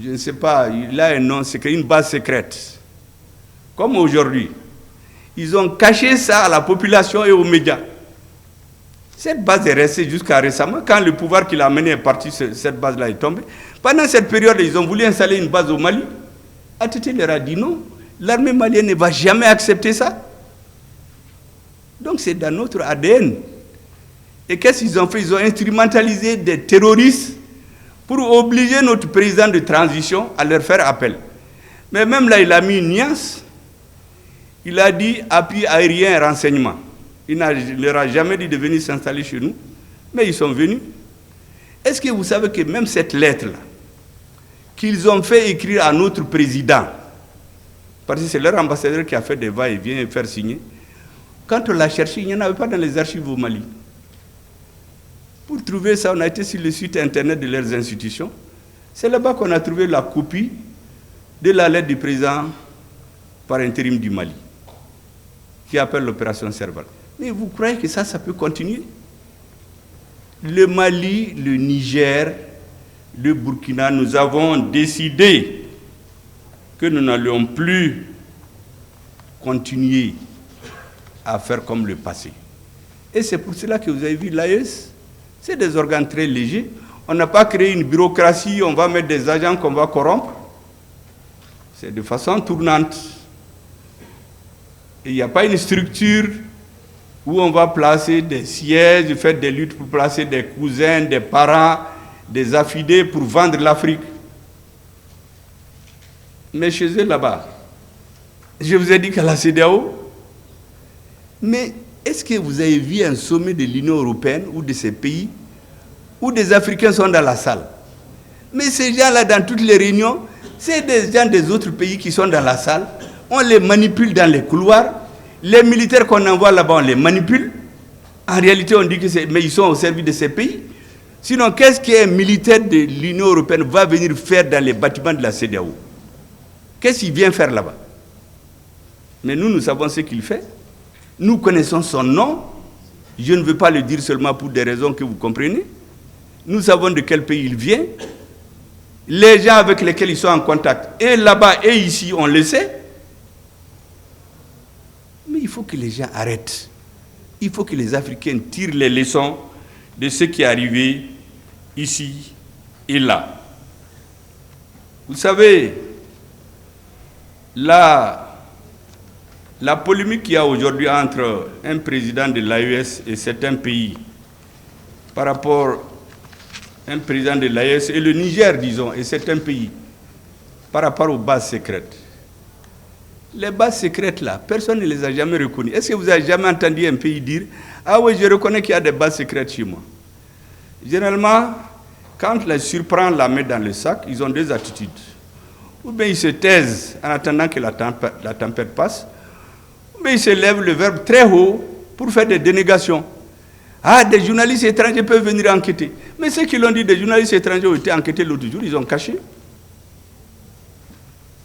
je ne sais pas, il a un nom secret, une base secrète. Comme aujourd'hui, ils ont caché ça à la population et aux médias. Cette base est restée jusqu'à récemment. Quand le pouvoir qui l'a amené est parti, cette base-là est tombée. Pendant cette période, ils ont voulu installer une base au Mali. ATT leur a dit non. L'armée malienne ne va jamais accepter ça. Donc c'est dans notre ADN. Et qu'est-ce qu'ils ont fait? Ils ont instrumentalisé des terroristes pour obliger notre président de transition à leur faire appel. Mais même là, il a mis une nuance. Il a dit appui aérien et renseignement. Il ne leur a jamais dit de venir s'installer chez nous, mais ils sont venus. Est-ce que vous savez que même cette lettre-là, qu'ils ont fait écrire à notre président, parce que c'est leur ambassadeur qui a fait des va-et-vient et faire signer, quand on l'a cherché, il n'y en avait pas dans les archives au Mali. Pour trouver ça, on a été sur le site internet de leurs institutions. C'est là-bas qu'on a trouvé la copie de la lettre du président par intérim du Mali, qui appelle l'opération Serval. Mais vous croyez que ça peut continuer? Le Mali, le Niger, le Burkina, nous avons décidé que nous n'allions plus continuer à faire comme le passé. Et c'est pour cela que vous avez vu l'AES, c'est des organes très légers. On n'a pas créé une bureaucratie, on va mettre des agents qu'on va corrompre. C'est de façon tournante. Et il n'y a pas une structure où on va placer des sièges, faire des luttes pour placer des cousins, des parents, des affidés pour vendre l'Afrique. Mais chez eux là-bas, je vous ai dit qu'à la CEDEAO, mais est-ce que vous avez vu un sommet de l'Union européenne ou de ces pays où des Africains sont dans la salle? Mais ces gens-là, dans toutes les réunions, c'est des gens des autres pays qui sont dans la salle. On les manipule dans les couloirs. Les militaires qu'on envoie là-bas, on les manipule. En réalité, on dit que mais ils sont au service de ces pays. Sinon, qu'est-ce qu'un militaire de l'Union européenne va venir faire dans les bâtiments de la CEDEAO? Qu'est-ce qu'il vient faire là-bas? Mais nous savons ce qu'il fait. Nous connaissons son nom. Je ne veux pas le dire seulement pour des raisons que vous comprenez. Nous savons de quel pays il vient. Les gens avec lesquels ils sont en contact, et là-bas et ici, on le sait. Mais il faut que les gens arrêtent. Il faut que les Africains tirent les leçons de ce qui est arrivé ici et là. Vous savez, la polémique qu'il y a aujourd'hui entre un président de l'AES et certains pays par rapport à un président de l'AES et le Niger, disons, et certains pays par rapport aux bases secrètes. Les bases secrètes là, personne ne les a jamais reconnues. Est-ce que vous avez jamais entendu un pays dire « Ah oui, je reconnais qu'il y a des bases secrètes chez moi ». Généralement, quand les surprend la main dans le sac, ils ont deux attitudes. Ou bien ils se taisent en attendant que la tempête passe, ou bien ils se lèvent le verbe très haut pour faire des dénégations. Ah, des journalistes étrangers peuvent venir enquêter. Mais ceux qui l'ont dit, des journalistes étrangers ont été enquêtés l'autre jour, ils ont caché.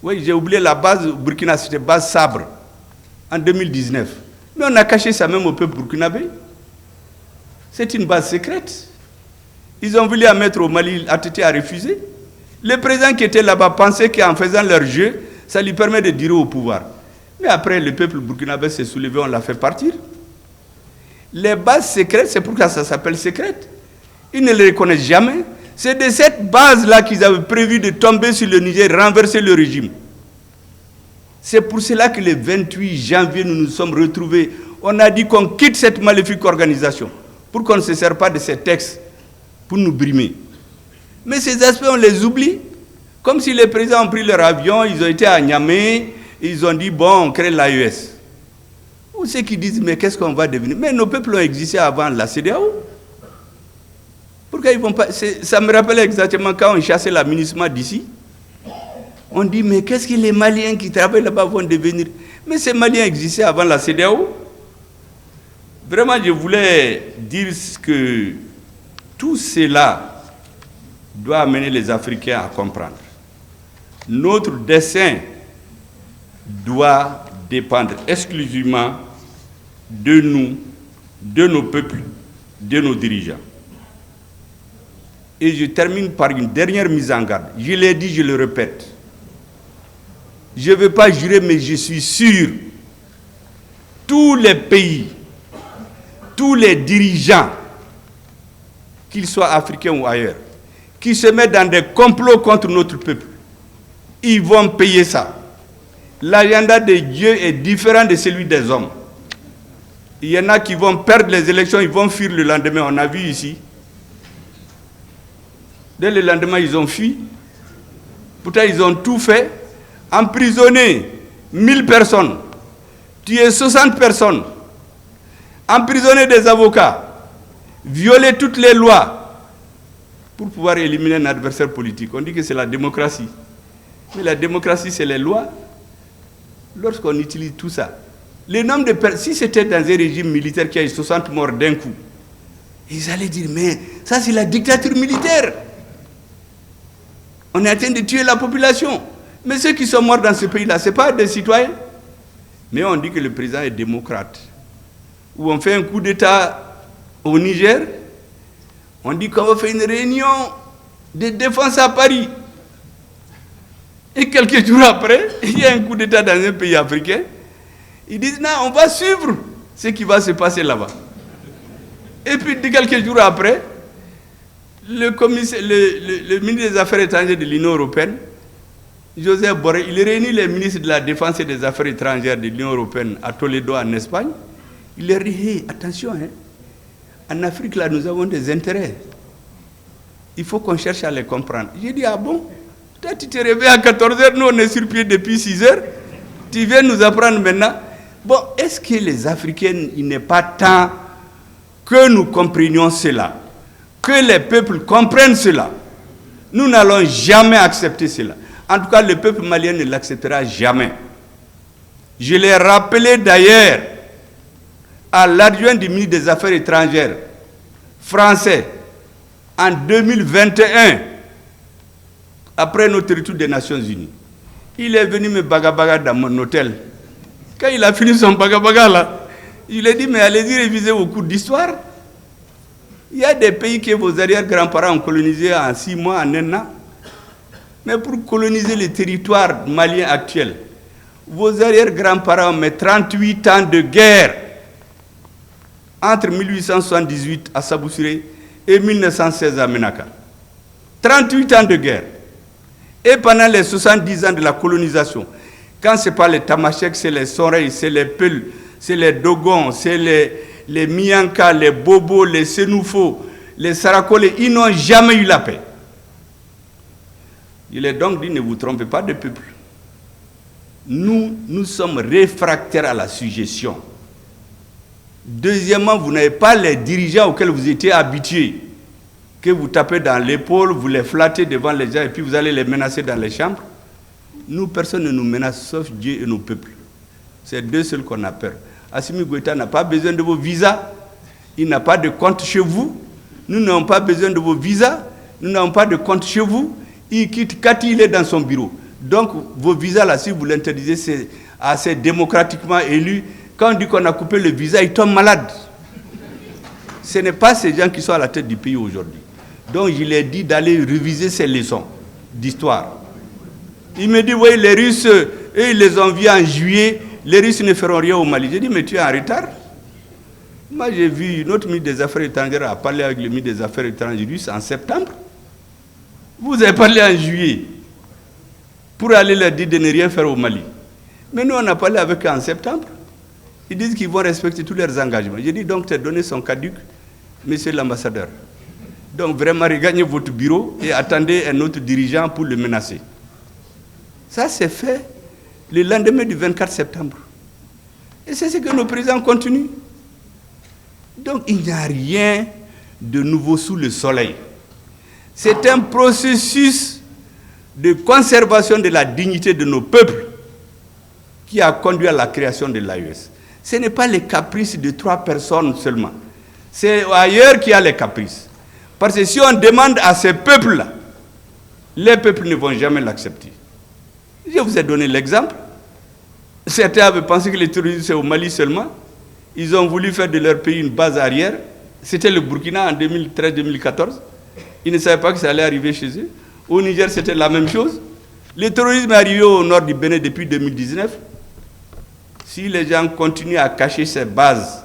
Oui, j'ai oublié la base au Burkina, c'était base Sabre, en 2019. Mais on a caché ça même au peuple burkinabé. C'est une base secrète. Ils ont voulu la mettre au Mali, ATT a refusé. Le président qui était là-bas pensait qu'en faisant leur jeu, ça lui permet de durer au pouvoir. Mais après, le peuple burkinabé s'est soulevé, on l'a fait partir. Les bases secrètes, c'est pourquoi ça s'appelle secrète. Ils ne les reconnaissent jamais. C'est de cette base-là qu'ils avaient prévu de tomber sur le Niger, renverser le régime. C'est pour cela que le 28 janvier, nous nous sommes retrouvés. On a dit qu'on quitte cette maléfique organisation. pour qu'on ne se serve pas de ces textes pour nous brimer. Mais ces aspects, on les oublie. Comme si les présidents ont pris leur avion, ils ont été à Niamey, ils ont dit, bon, on crée l'AES. Ou ceux qui disent, mais qu'est-ce qu'on va devenir? Mais nos peuples ont existé avant la CEDEAO. Pourquoi ils vont pas? Ça me rappelle exactement quand on chassait la MINUSMA d'ici. On dit, mais qu'est-ce que les Maliens qui travaillent là-bas vont devenir? Mais ces Maliens existaient avant la CEDEAO. Vraiment, je voulais dire que tout cela doit amener les Africains à comprendre. Notre dessein doit dépendre exclusivement de nous, de nos peuples, de nos dirigeants. Et je termine par une dernière mise en garde. Je l'ai dit, je le répète. Je ne veux pas jurer, mais je suis sûr, tous les pays, tous les dirigeants, qu'ils soient africains ou ailleurs, qui se mettent dans des complots contre notre peuple, ils vont payer ça. L'agenda de Dieu est différent de celui des hommes. Il y en a qui vont perdre les élections, ils vont fuir le lendemain. On a vu ici. Dès le lendemain, ils ont fui. Pourtant, ils ont tout fait. Emprisonner 1000 personnes, tuer 60 personnes, emprisonner des avocats, violer toutes les lois pour pouvoir éliminer un adversaire politique. On dit que c'est la démocratie. Mais la démocratie, c'est les lois. Lorsqu'on utilise tout ça, le nombre de personnes, si c'était dans un régime militaire qui a eu 60 morts d'un coup, ils allaient dire, mais ça c'est la dictature militaire. On est en train de tuer la population. Mais ceux qui sont morts dans ce pays-là, ce n'est pas des citoyens. Mais on dit que le président est démocrate. Ou on fait un coup d'État au Niger, on dit qu'on va faire une réunion de défense à Paris. Et quelques jours après, il y a un coup d'État dans un pays africain. Ils disent, non, on va suivre ce qui va se passer là-bas. Et puis, quelques jours après, le ministre des Affaires étrangères de l'Union européenne, Joseph Borrell, il réunit les ministres de la Défense et des Affaires étrangères de l'Union européenne à Toledo, en Espagne. Il leur dit, hey, attention, hein, en Afrique, là, nous avons des intérêts. Il faut qu'on cherche à les comprendre. J'ai dit, ah bon? Toi, tu te réveilles à 14h, nous, on est sur pied depuis 6h. Tu viens nous apprendre maintenant. Bon, est-ce que les Africains, il n'est pas temps que nous comprenions cela? Que les peuples comprennent cela? Nous n'allons jamais accepter cela. En tout cas, le peuple malien ne l'acceptera jamais. Je l'ai rappelé d'ailleurs à l'adjoint du ministre des Affaires étrangères français en 2021, après notre retour des Nations Unies. Il est venu me bagabaga dans mon hôtel. Quand il a fini son bagabaga là, il a dit, mais allez-y réviser vos cours d'histoire. Il y a des pays que vos arrière-grands-parents ont colonisés en 6 mois, en 1 an. Mais pour coloniser le territoire malien actuel, vos arrière-grands-parents ont mis 38 ans de guerre entre 1878 à Saboussiré et 1916 à Menaka. 38 ans de guerre. Et pendant les 70 ans de la colonisation, quand ce n'est pas les Tamasheks, c'est les Sonrei, c'est les Peuls, c'est les Dogons, c'est les Mianka, les Bobo, les Senoufo, les Sarakole, ils n'ont jamais eu la paix. Il est donc dit, ne vous trompez pas de peuple. Nous sommes réfractaires à la suggestion. Deuxièmement, vous n'avez pas les dirigeants auxquels vous étiez habitués, que vous tapez dans l'épaule, vous les flattez devant les gens et puis vous allez les menacer dans les chambres. Nous, personne ne nous menace sauf Dieu et nos peuples. C'est deux seuls qu'on a peur. Assimi Goïta n'a pas besoin de vos visas. Il n'a pas de compte chez vous. Nous n'avons pas besoin de vos visas. Nous n'avons pas de compte chez vous. Il quitte quand il est dans son bureau. Donc, vos visas, là, si vous l'interdisez, c'est assez démocratiquement élu. Quand on dit qu'on a coupé le visa, il tombe malade. Ce n'est pas ces gens qui sont à la tête du pays aujourd'hui. Donc, je lui ai dit d'aller réviser ces leçons d'histoire. Il me dit, oui, les Russes, eux, ils les ont vus en juillet. Les Russes ne feront rien au Mali. J'ai dit, mais tu es en retard. Moi, j'ai vu notre ministre des Affaires étrangères a parlé avec le ministre des Affaires étrangères russe en septembre. Vous avez parlé en juillet pour aller leur dire de ne rien faire au Mali. Mais nous, on a parlé avec eux en septembre. Ils disent qu'ils vont respecter tous leurs engagements. J'ai dit, donc, tu as donné son caduc. monsieur l'ambassadeur. Donc vraiment, regagnez votre bureau et attendez un autre dirigeant pour le menacer. Ça, c'est fait le lendemain du 24 septembre. Et c'est ce que nos présidents continuent. Donc, il n'y a rien de nouveau sous le soleil. C'est un processus de conservation de la dignité de nos peuples qui a conduit à la création de l'AES. Ce n'est pas les caprices de 3 personnes seulement. C'est ailleurs qu'il y a les caprices. Parce que si on demande à ces peuples-là, les peuples ne vont jamais l'accepter. Je vous ai donné l'exemple. Certains avaient pensé que les terroristes, c'est au Mali seulement. Ils ont voulu faire de leur pays une base arrière. C'était le Burkina en 2013-2014. Ils ne savaient pas que ça allait arriver chez eux. Au Niger, c'était la même chose. Le terrorisme est arrivé au nord du Bénin depuis 2019. Si les gens continuent à cacher ces bases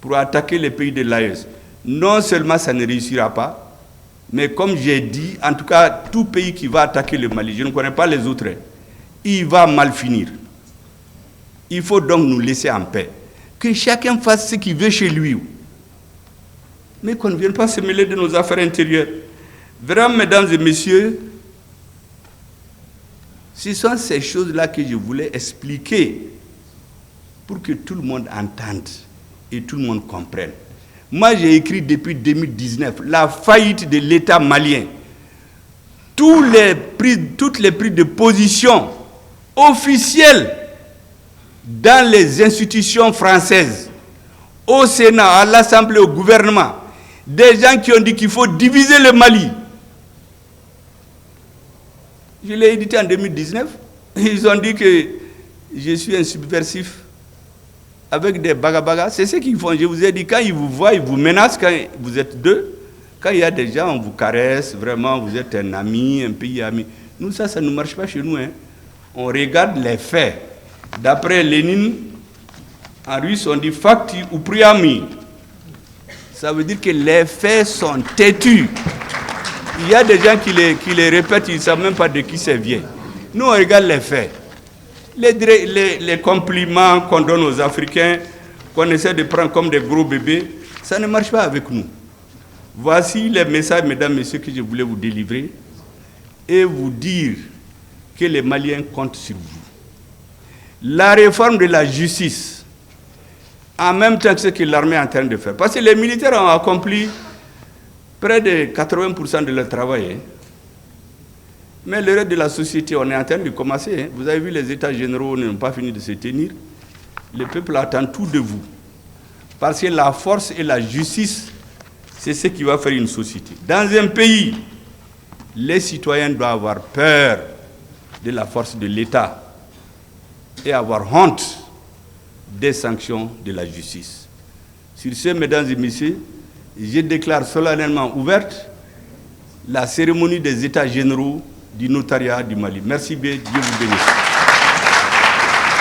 pour attaquer les pays de l'AES, non seulement ça ne réussira pas, mais comme j'ai dit, en tout cas, tout pays qui va attaquer le Mali, je ne connais pas les autres, il va mal finir. Il faut donc nous laisser en paix. Que chacun fasse ce qu'il veut chez lui. Mais qu'on ne vienne pas se mêler de nos affaires intérieures. Vraiment, mesdames et messieurs, ce sont ces choses-là que je voulais expliquer pour que tout le monde entende et tout le monde comprenne. Moi, j'ai écrit depuis 2019 la faillite de l'État malien. Toutes les prises de position officielles dans les institutions françaises, au Sénat, à l'Assemblée, au gouvernement, des gens qui ont dit qu'il faut diviser le Mali. Je l'ai édité en 2019. Ils ont dit que je suis un subversif avec des bagabagas. C'est ce qu'ils font. Je vous ai dit, quand ils vous voient, ils vous menacent, quand vous êtes deux. Quand il y a des gens, on vous caresse, vraiment, vous êtes un ami, un pays ami. Nous, ça ne marche pas chez nous. Hein. On regarde les faits. D'après Lénine, en russe, on dit « fakti ou priami ». Ça veut dire que les faits sont têtus. Il y a des gens qui les répètent, ils ne savent même pas de qui ça vient. Nous, on regarde les faits. Les compliments qu'on donne aux Africains, qu'on essaie de prendre comme des gros bébés, ça ne marche pas avec nous. Voici les messages, mesdames, messieurs, que je voulais vous délivrer et vous dire que les Maliens comptent sur vous. La réforme de la justice, en même temps que ce que l'armée est en train de faire, parce que les militaires ont accompli près de 80% de leur travail. Hein. Mais le reste de la société, on est en train de commencer. Hein. Vous avez vu, les États généraux n'ont pas fini de se tenir. Le peuple attend tout de vous. Parce que la force et la justice, c'est ce qui va faire une société. Dans un pays, les citoyens doivent avoir peur de la force de l'État et avoir honte des sanctions de la justice. Sur ce, mesdames et messieurs, je déclare solennellement ouverte la cérémonie des États généraux du notariat du Mali. Merci bien, Dieu vous bénisse.